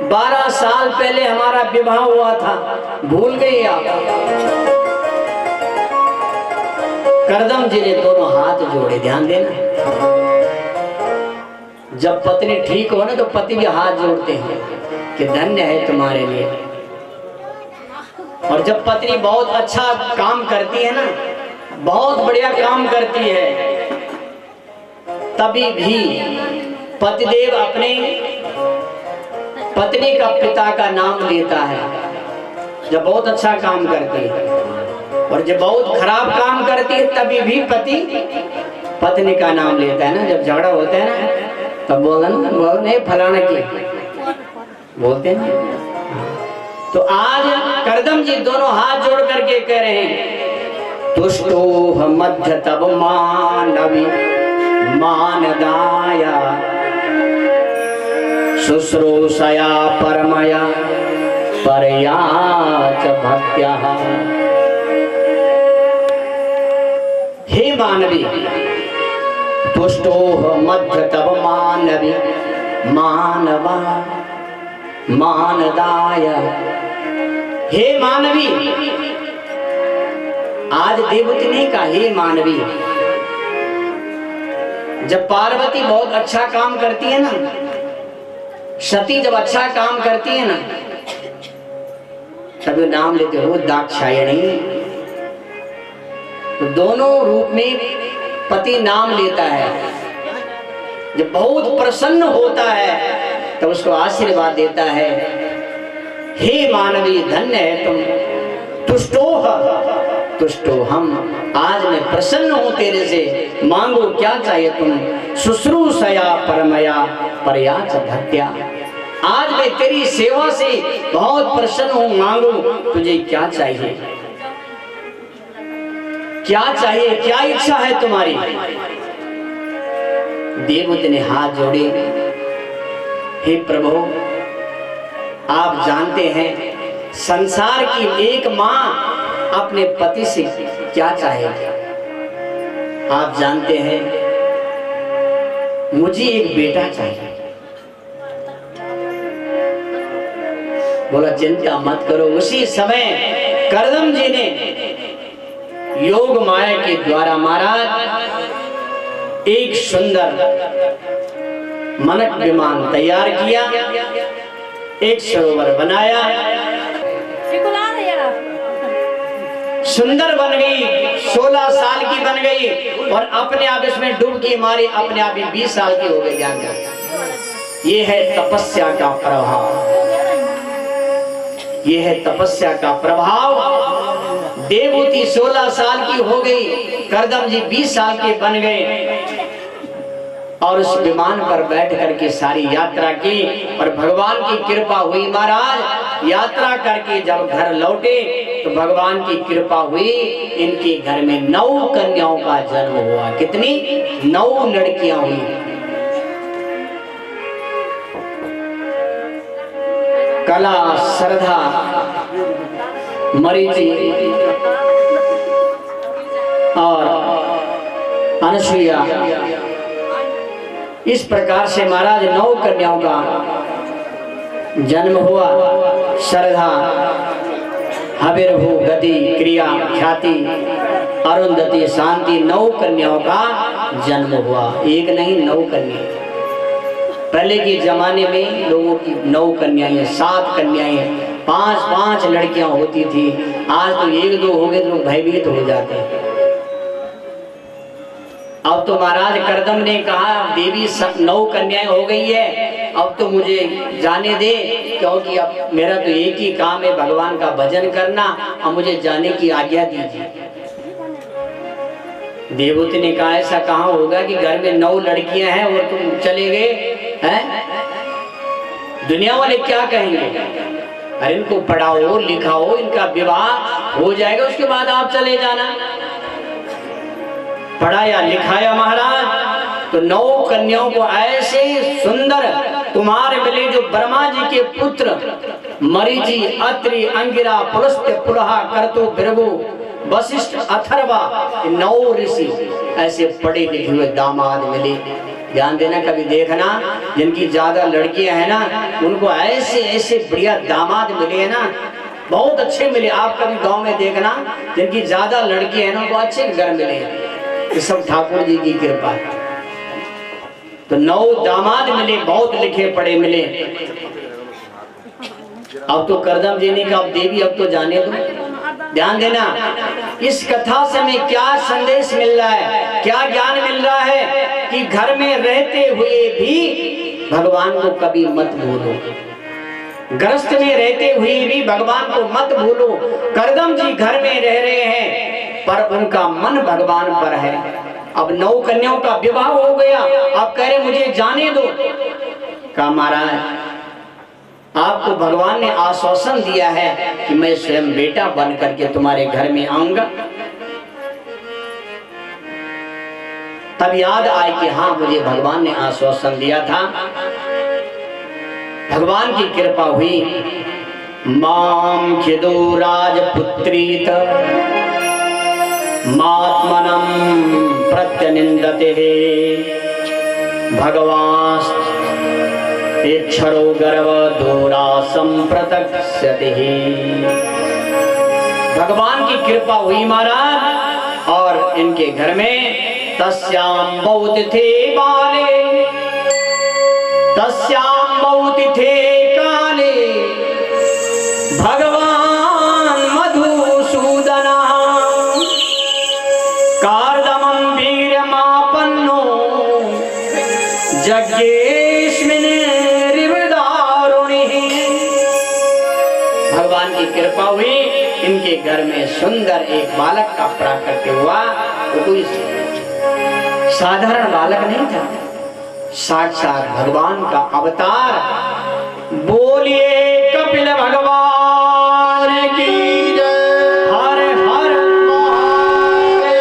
12 साल पहले हमारा विवाह हुआ था, भूल गए आप? करदम जी ने दोनों हाथ जोड़े, ध्यान देना। जब पत्नी ठीक हो ना तो पति भी हाथ जोड़ते हैं कि धन्य है तुम्हारे लिए। और जब पत्नी बहुत अच्छा काम करती है ना, बहुत बढ़िया काम करती है, तभी भी पतिदेव अपने पत्नी का पिता का नाम लेता है जब बहुत अच्छा काम करती है। और जब बहुत खराब काम करती है तभी भी पति पत्नी का नाम लेता है ना। जब झगड़ा होता है ना तब बोलना फलाना की बोलते हैं। तो आज करदम जी दोनों हाथ जोड़ करके कह रहे हैं, तुष्टो मध्य तब मानवी मानदाया शुश्रूषया परमया परयाच भक्त्या। हे मानवी, तुष्टो मध्य तब मानवी मानवा मानदाय। हे मानवी, आज देवती ने कहा हे मानवी। जब पार्वती बहुत अच्छा काम करती है ना, सती जब अच्छा काम करती है ना, तभी नाम लेते हो दाक्षायणी। तो दोनों रूप में पति नाम लेता है। जब बहुत प्रसन्न होता है तब उसको आशीर्वाद देता है, हे मानवी धन्य है तुम, तुष्टो हम, आज मैं प्रसन्न हूं तेरे से, मांगो क्या चाहिए तुम। शुश्रूषया परमया परयाच भक्त्या। आज मैं तेरी सेवा से बहुत प्रसन्न हूं, मांगो तुझे क्या चाहिए, क्या चाहिए, क्या इच्छा है तुम्हारी। देवता ने हाथ जोड़े, हे प्रभु आप जानते हैं संसार की एक मां अपने पति से क्या चाहेगी। आप जानते हैं मुझे एक बेटा चाहिए। बोला चिंता मत करो। उसी समय करदम जी ने योग माया के द्वारा महाराज एक सुंदर मनक विमान तैयार किया, एक सरोवर बनाया, सुंदर बन गई, 16 साल की बन गई और अपने आप इसमें डुबकी मारी, अपने आप ही 20 साल की हो गई। ज्ञान ये है तपस्या का प्रभाव, ये है तपस्या का प्रभाव। देवहूति 16 साल की हो गई, करदम जी 20 साल के बन गए और उस विमान पर बैठ करके सारी यात्रा की और भगवान की कृपा हुई। महाराज यात्रा करके जब घर लौटे तो भगवान की कृपा हुई, इनके घर में 9 कन्याओं का जन्म हुआ। कितनी? 9 लड़कियां हुई। कला, श्रद्धा, मरीचि और अनसुईया, इस प्रकार से महाराज 9 कन्याओं का जन्म हुआ। श्रद्धा, हविर्भू, गति, क्रिया, ख्याति, अरुंधति, शांति, 9 कन्याओं का जन्म हुआ। एक नहीं 9 कन्या। पहले के जमाने में लोगों की 9 कन्याएं, 7 कन्याएं, 5-5 लड़कियां होती थी। आज तो 1-2 हो गए तो लोग भयभीत हो जाते हैं। अब तो महाराज करदम ने कहा देवी 9 कन्याएं हो गई है, अब तो मुझे जाने दे, क्योंकि अब मेरा तो एक ही काम है भगवान का भजन करना, अब मुझे जाने की आज्ञा दीजिए। देवहूति ने कहा ऐसा कहाँ होगा कि घर में 9 लड़कियां हैं और तुम चले गए हैं? दुनिया वाले क्या कहेंगे? अरे इनको पढ़ाओ लिखाओ, इनका विवाह हो जाएगा, उसके बाद आप चले जाना। पढ़ाया लिखाया महाराज तो 9 कन्याओं को ऐसे सुंदर तुम्हारे मिले जो ब्रह्मा जी के पुत्र मरीचि, अत्रि, अंगिरा, पुलस्त्य, पुलहा, कर्तु, भृगु, वशिष्ठ, अथर्वा, 9 ऋषि ऐसे पढ़े लिखे हुए दामाद मिले। ध्यान देना, कभी देखना जिनकी ज्यादा लड़कियां हैं ना, उनको ऐसे ऐसे बढ़िया दामाद मिले हैं ना, बहुत अच्छे मिले। आप कभी गांव में देखना जिनकी ज्यादा लड़की है ना, उनको अच्छे घर मिले। ये सब ठाकुर जी की कृपा है। तो 9 दामाद मिले, बहुत लिखे पढ़े मिले। अब तो करदम जी ने कहा अब देवी अब तो जाने दो। ध्यान देना, इस कथा से हमें क्या संदेश मिल रहा है, क्या ज्ञान मिल रहा है कि घर में रहते हुए भी भगवान को कभी मत भूलो, गृहस्थ में रहते हुए भी भगवान को मत भूलो। करदम जी घर में रह रहे हैं पर उनका मन भगवान पर है। अब 9 कन्याओं का विवाह हो गया, आप कह रहे मुझे जाने दो। कहा महाराज आपको भगवान ने आश्वासन दिया है कि मैं स्वयं बेटा बन करके तुम्हारे घर में आऊंगा। तब याद आए कि हाँ मुझे भगवान ने आश्वासन दिया था। भगवान की कृपा हुई। माम खिदो राजपुत्रीत मात्मनम प्रत्यनिंदते भगवान क्षरो गर्व दूरा संप्रतक्ष्यते। भगवान की कृपा हुई महाराज, और इनके घर में तस्याम बहुत थे बाले, तस्याम बहुत थे काले भगवान मधुसूदना कार्दमं वीरमापन्नो यज्ञेस्मिन् भगवान की कृपा हुई। इनके घर में सुंदर एक बालक का प्राकट्य हुआ। वो कोई साधारण बालक नहीं था, साक्षात भगवान का अवतार। बोलिए कपिल भगवान की जय। हर हर महादेव।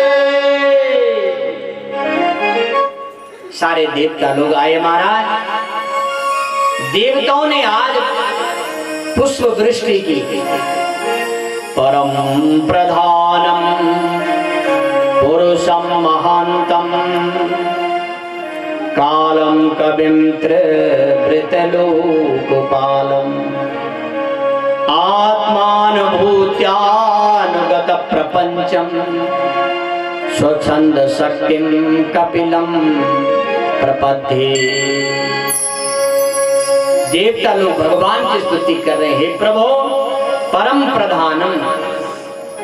सारे देवता लोग आए महाराज। देवताओं ने आज पुष्प वृष्टि की। परम प्रधानम पुरुषम महांतम कालम कविम त्रिवृतलोकपालम आत्मानुभूत्यानुगत प्रपंचम स्वच्छंद शक्तिम कपिलम प्रपद्ये। देवता लोग भगवान की स्तुति कर रहे हैं। प्रभु परम प्रधानम,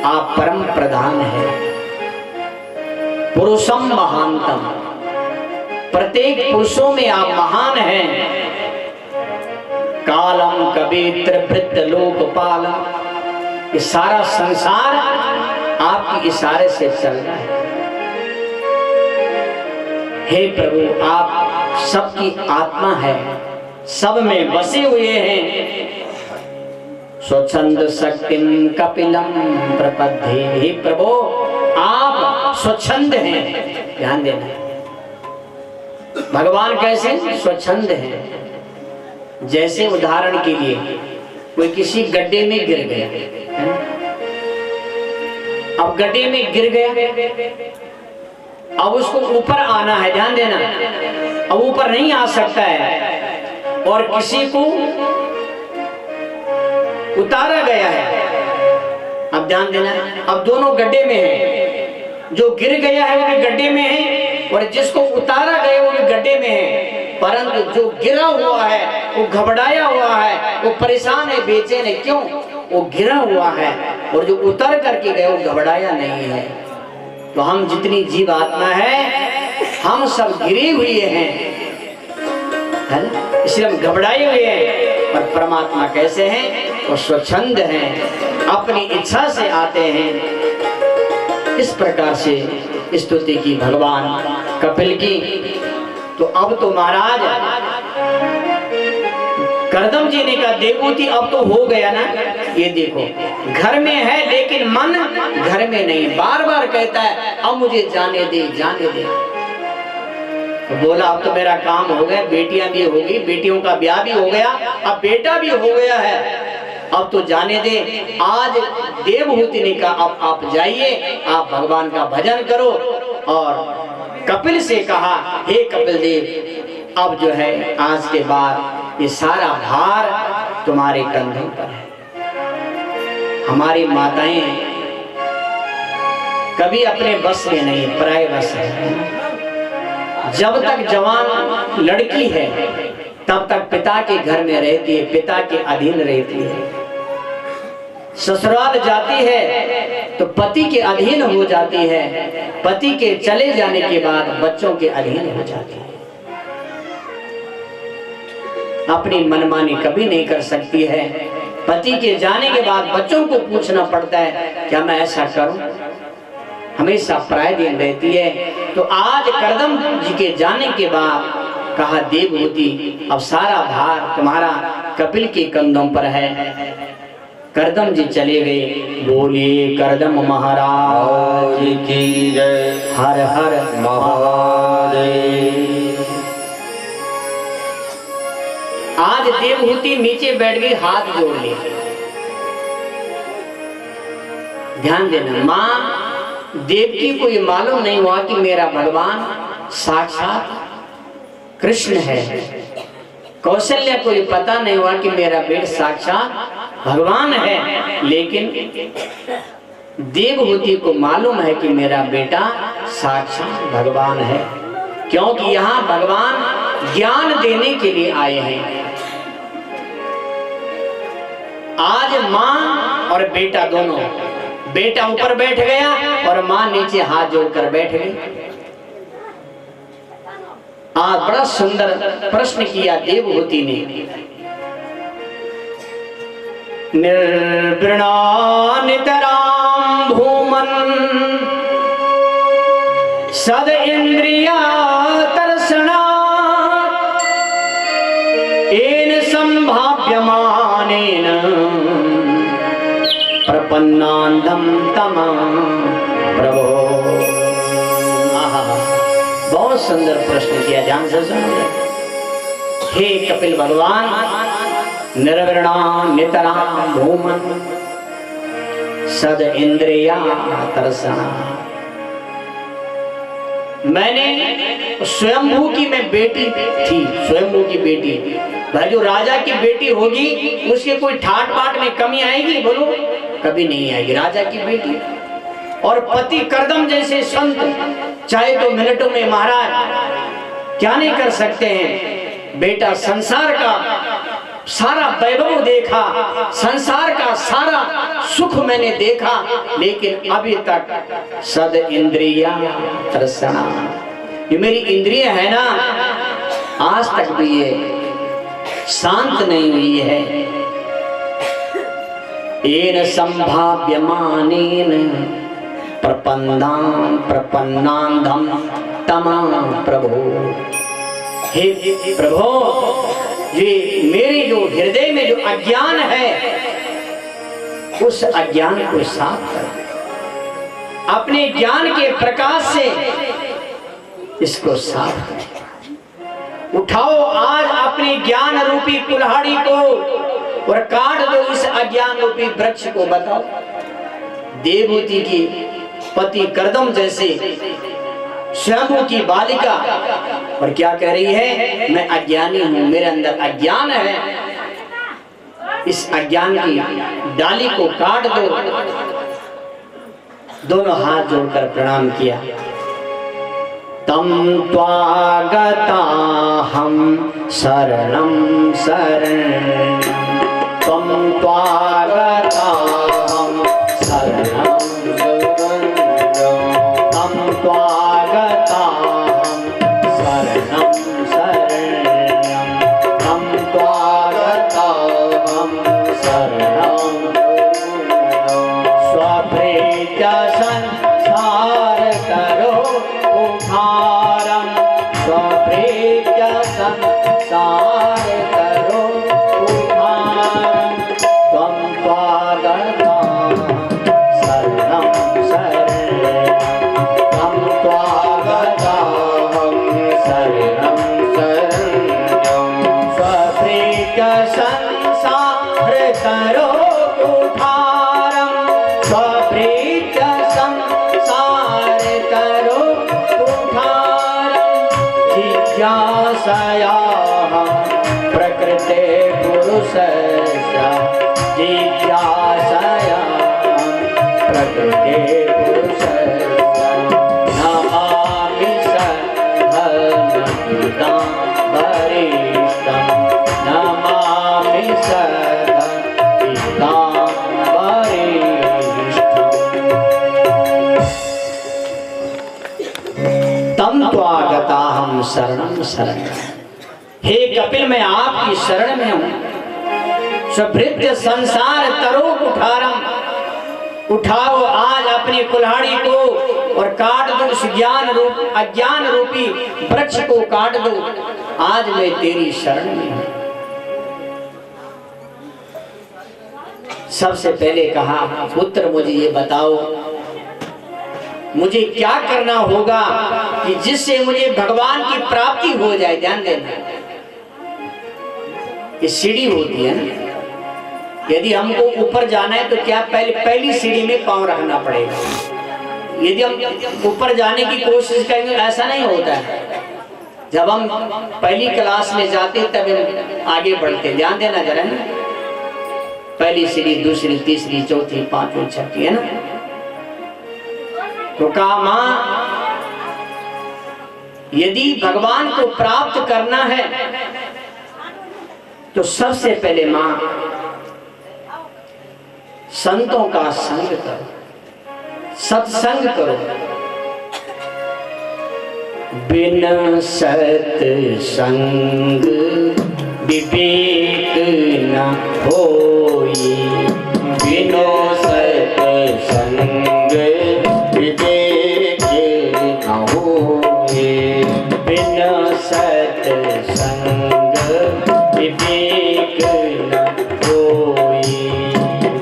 आप परम प्रधान हैं। पुरुषम महानतम, प्रत्येक पुरुषों में आप महान हैं। कालम कबीत्र वृत्त लोकपालम, ये सारा संसार आपके इशारे से चल रहा है। हे प्रभु आप सबकी आत्मा है, सब में बसे हुए हैं। स्वच्छंद शक्तिम कपिलम प्रपद्ये। हे प्रभु आप स्वच्छंद हैं। ध्यान देना, भगवान कैसे स्वच्छंद हैं। जैसे उदाहरण के लिए कोई किसी गड्ढे में गिर गया, अब गड्ढे में गिर गया, अब उसको ऊपर आना है। ध्यान देना, अब ऊपर नहीं आ सकता है, और किसी को उतारा गया है। अब ध्यान देना, अब दोनों गड्ढे में हैं। जो गिर गया है वो भी गड्ढे में है, और जिसको उतारा गया वो भी गड्ढे में है। परंतु जो गिरा हुआ है वो घबराया हुआ है, वो परेशान है, बेचैन है। क्यों? वो गिरा हुआ है, और जो उतर करके गए वो घबराया नहीं है। तो हम जितनी जीव आत्मा है, हम सब गिरे हुए हैं, है ना? इसलिए हम घबराए हुए हैं। पर परमात्मा कैसे हैं? वो स्वच्छंद हैं, अपनी इच्छा से आते हैं। इस प्रकार से स्तुति की भगवान कपिल की। तो अब तो महाराज करदम जी ने कहा देवूति अब तो हो गया ना। ये देखो घर में है लेकिन मन घर में नहीं, बार बार कहता है अब मुझे जाने दे, जाने दे। तो बोला अब तो मेरा काम हो गया, बेटियां भी हो गई, बेटियों का ब्याह भी हो गया, अब बेटा भी हो गया है, अब तो जाने दे। आज देवहूति ने कहा अब आप जाइए, आप भगवान का भजन करो और कपिल से कहा, हे कपिल देव, अब जो है आज के बाद ये सारा भार तुम्हारे कंधों पर है। हमारी माताएं कभी अपने बस में नहीं, पराये बस है। जब तक जवान लड़की है तब तक पिता के घर में रहती है, पिता के अधीन रहती है। ससुराल जाती है तो पति के अधीन हो जाती है, पति के चले जाने के बाद बच्चों के अधीन हो जाती है। अपनी मनमानी कभी नहीं कर सकती है। पति के जाने के बाद बच्चों को पूछना पड़ता है क्या मैं ऐसा करूं, हमेशा पराधीन रहती है। तो आज करदम जी के जाने के बाद कहा, देवहूति अब सारा भार तुम्हारा कपिल के कंधों पर है। करदम जी चले गए। बोलिए करदम महाराज की जय। हर हर महादेव। आज देवहूति नीचे बैठ गई, हाथ जोड़ लिए। ध्यान देना, मां देवकी को ये मालूम नहीं हुआ कि मेरा भगवान साक्षात कृष्ण है। कौशल्या को ये पता नहीं हुआ कि मेरा बेटा साक्षात भगवान है। लेकिन देवहूति को मालूम है कि मेरा बेटा साक्षात भगवान है, क्योंकि यहाँ भगवान ज्ञान देने के लिए आए हैं। आज माँ और बेटा दोनों, बेटा ऊपर बैठ गया और माँ नीचे हाथ जोड़कर बैठ गई। आज बड़ा सुंदर प्रश्न किया देवहूति ने। निर्वृणा नितराम भूमन सद इंद्रिया तर्षणा एन संभाव्यमानेन प्रपन्नांधम तमा प्रभो। बहुत सुंदर प्रश्न किया, ध्यान से सुनो। हे कपिल भगवान, निर्वृणा नितरा भूमन सद इंद्रिया तर्षणा। मैंने स्वयंभू की मैं बेटी थी, स्वयंभू की बेटी। भाई जो राजा की बेटी होगी उसके कोई ठाट बाट में कमी आएगी? बोलो, कभी नहीं आएगी। राजा की बेटी और पति करदम जैसे संत चाहे तो मिनटों में महाराज क्या नहीं कर सकते हैं। बेटा संसार का सारा वैभव देखा, संसार का सारा सुख मैंने देखा, लेकिन अभी तक सद इंद्रिया तर्षणा, ये मेरी इंद्रिय है ना, आज तक भी ये शांत नहीं हुई है। येन संभाव्यमानेन प्रपन्नांधम तमा प्रभो। हे प्रभो, ये मेरे जो हृदय में जो अज्ञान है उस अज्ञान को साफ कर, अपने ज्ञान के प्रकाश से इसको साफ कर। उठाओ आज अपने ज्ञान रूपी कुल्हाड़ी को और काट दो इस अज्ञान रूपी वृक्ष को। बताओ, देवहूति की पति करदम जैसे स्वयंभू की बालिका और क्या कह रही है, मैं अज्ञानी हूं, मेरे अंदर अज्ञान है, इस अज्ञान की डाली को काट दो। दोनों हाथ जोड़कर प्रणाम किया। तम त्वागता हम शरणं शरणं, तम त्वागता हम शरणं शरणं, तम त्वागता हम शरणं शरणं, तम त्वागता हम शरणं स्वप्रेत्य संसार करो उद्धारं, स्वप्रेत्य संसार करो उद्धारं, त्वं त्वागता शरणं शरणं, त्वं त्वागता शरणं शरणं, स्वप्रेत्य संसार करो उद्धारं, स्वप्रेत्य संसार नमामि सदपितां वरिष्ठं नमामि सदपितां वरिष्ठं तम त्वागताहं शरणं शरणं। हे कपिल मैं आपकी शरण में हूं। स्वभृत्य संसार तरो कुठारम, उठाओ आज अपनी कुल्हाड़ी को और काट दो उस ज्ञान रूप अज्ञान रूपी वृक्ष को काट दो। आज मैं तेरी शरण में हूं। सबसे पहले कहा पुत्र मुझे ये बताओ मुझे क्या करना होगा कि जिससे मुझे भगवान की प्राप्ति हो जाए। ध्यान देना ये सीढ़ी होती है ना, यदि हमको ऊपर जाना है तो क्या पहली सीढ़ी में पांव रखना पड़ेगा। यदि हम ऊपर जाने की कोशिश करेंगे ऐसा नहीं होता है। जब हम पहली क्लास में जाते तब हम आगे बढ़ते। ध्यान देना जरा ना, पहली सीढ़ी दूसरी तीसरी चौथी पांचवी छठी है ना। तो कहा मां यदि भगवान को प्राप्त करना है तो सबसे पहले मां संतों का संग करो, सत्संग करो। बिन सत्संग विवेक न होई, बिनो सत्संग विवेक न होई, बिन सत्संग विवेक न होई,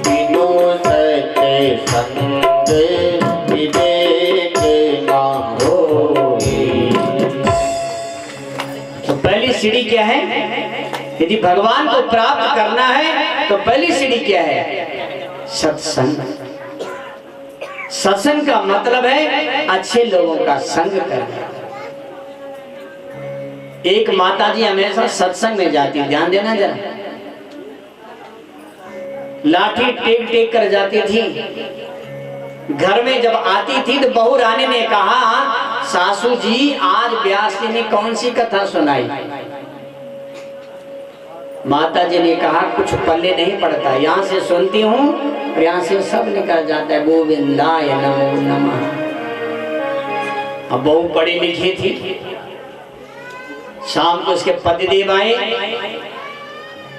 बिनो सत्संग विवेक न होई। तो पहली सीढ़ी क्या है? यदि भगवान को प्राप्त करना है तो पहली सीढ़ी क्या है? सत्संग। सत्संग का मतलब है अच्छे लोगों का संग करना। एक माताजी हमेशा सत्संग में जाती, ध्यान देना जरा, लाठी टेक टेक कर जाती थी। घर में जब आती थी तो बहू रानी ने कहा सासू जी आज व्यास जी ने कौन सी कथा सुनाई? माता जी ने कहा कुछ पल्ले नहीं पड़ता, यहाँ से सुनती हूँ और यहाँ से सब निकल जाता है। गोविंदाय नमो नमः। अब बहू पढ़ी लिखी थी, शाम को उसके पतिदेव आए,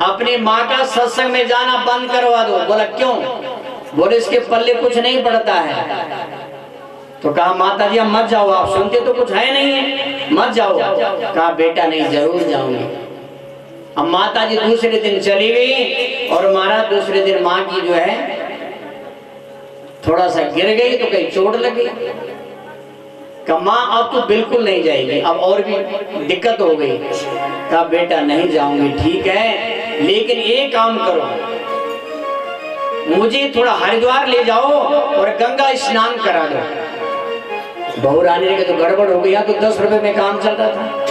अपनी माँ का सत्संग में जाना बंद करवा दो। बोला क्यों? बोले इसके पल्ले कुछ नहीं पड़ता है। तो कहा माता जी मत जाओ, आप सुनते तो कुछ है नहीं है, मत जाओ। कहा बेटा नहीं जरूर जाऊंगी। अब माता जी दूसरे दिन चली गई और महाराज दूसरे दिन माँ की जो है थोड़ा सा गिर गई तो कहीं चोट लगी। कहा माँ अब तो बिल्कुल नहीं जाएगी, अब और भी दिक्कत हो गई। कहा बेटा नहीं जाऊंगी, ठीक है लेकिन एक काम करो, मुझे थोड़ा हरिद्वार ले जाओ और गंगा स्नान करा दो। बहू रानी ने तो गड़बड़ हो गया, तो 10 रुपए में काम चल रहा था।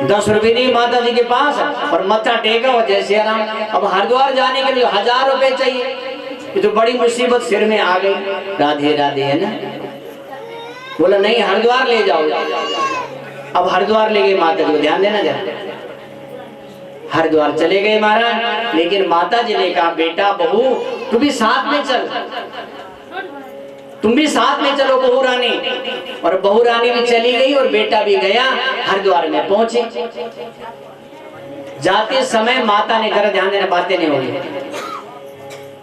10 रुपए नहीं माता जी के पास और मत्था टेका और जैसे आराम। अब हरिद्वार जाने के लिए 1000 रुपए चाहिए। ये तो बड़ी मुसीबत सिर में आ गई। राधे राधे है ना। बोला नहीं हरिद्वार ले जाओ। अब हरिद्वार ले गए माता जी को, ध्यान देना जरा। हरिद्वार चले गए महाराज, लेकिन माता जी ने कहा बेटा बहू तू भी साथ में चल, तुम भी साथ में चलो बहू रानी। और बहू रानी भी चली गई और बेटा भी गया। हरिद्वार में पहुंचे, जाते समय माता ने जरा ध्यान देना, बातें नहीं होगी,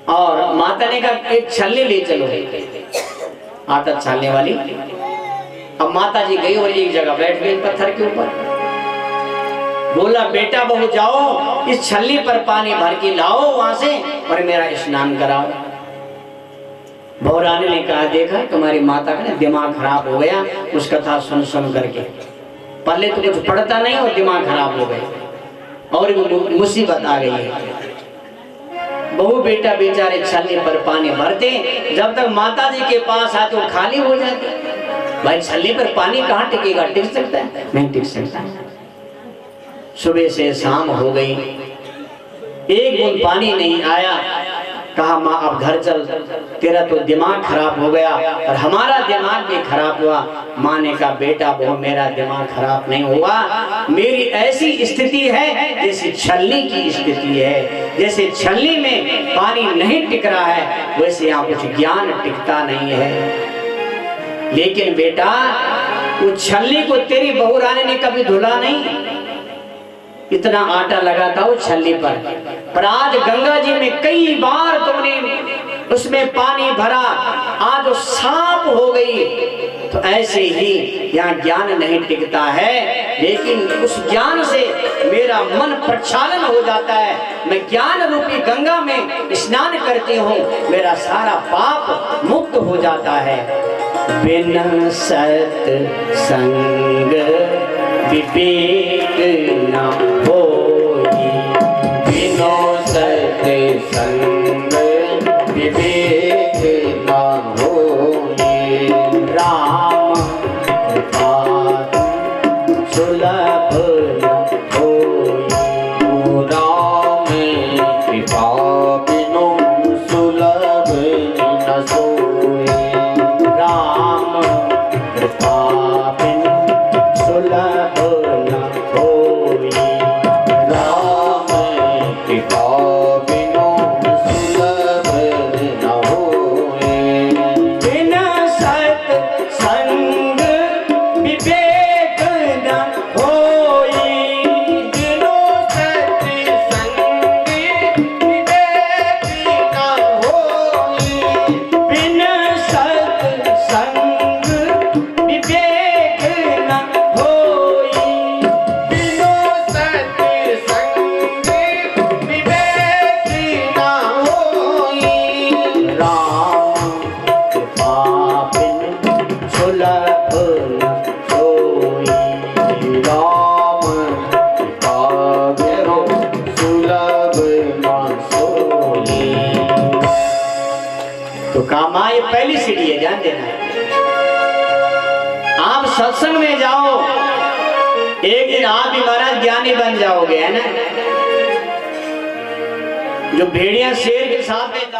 और माता ने कहा एक छलनी ले चलो, आटा छालने वाली। अब माता जी गई और एक जगह बैठ गई पत्थर के ऊपर। बोला बेटा बहू जाओ इस छलनी पर पानी भर के लाओ वहां से और मेरा स्नान कराओ। बहू रानी ने कहा देखा तुम्हारी माता का दिमाग खराब हो गया उस कथा सुन सुन करके, पहले तो कुछ पढ़ता नहीं और दिमाग खराब हो गया और मुसीबत आ गई है। बहू बेटा बेचारे छलनी पर पानी भरते, जब तक माता जी के पास आते वो खाली हो जाते। भाई छलनी पर पानी कहाँ टिकेगा? टिक सकता है? नहीं टिक सकता। सुबह से शाम हो गई, एक बूंद पानी नहीं आया। कहा माँ अब घर चल, तेरा तो दिमाग खराब हो गया और हमारा दिमाग भी खराब हुआ। माँ ने कहा बेटा वो मेरा दिमाग खराब नहीं हुआ, मेरी ऐसी स्थिति है जैसे छलनी की स्थिति है, जैसे छलनी में पानी नहीं टिक रहा है वैसे यहाँ कुछ ज्ञान टिकता नहीं है। लेकिन बेटा उस छलनी को तेरी बहू रानी ने कभी धुला नहीं, इतना आटा लगा था वो छलनी पर आज गंगा जी में कई बार तुमने उसमें पानी भरा, आज वो साफ हो गई। तो ऐसे ही यहाँ ज्ञान नहीं टिकता है, लेकिन उस ज्ञान से मेरा मन प्रक्षालन हो जाता है, मैं ज्ञान रूपी गंगा में स्नान करती हूँ, मेरा सारा पाप मुक्त हो जाता है। बिन सत संग विवेक न होई, बिनो सत संग विवेक न होई। राम कृपा सुलभ न होई, राम कृपा बिनु सुलभ न सोई। राम कृपा बिनु सुलभ न होई। राम कृपा बिनु सुलभ न होई। बिन सत संग विवेक न होई, बिनु सत संग विवेक न होई। बिन सत संग विवेक न होई। बिनु सत संग विवेक न होई। राम कृपा बिन सुलभ न होई। राम कृपा बिनु सुलभ न सोई। तो कामा ये पहली सीढ़ी है, ध्यान देना है। आप सत्संग में जाओ, एक दिन आप भी महाराज ज्ञानी बन जाओगे, है ना। जो भेड़िया शेर के साथ में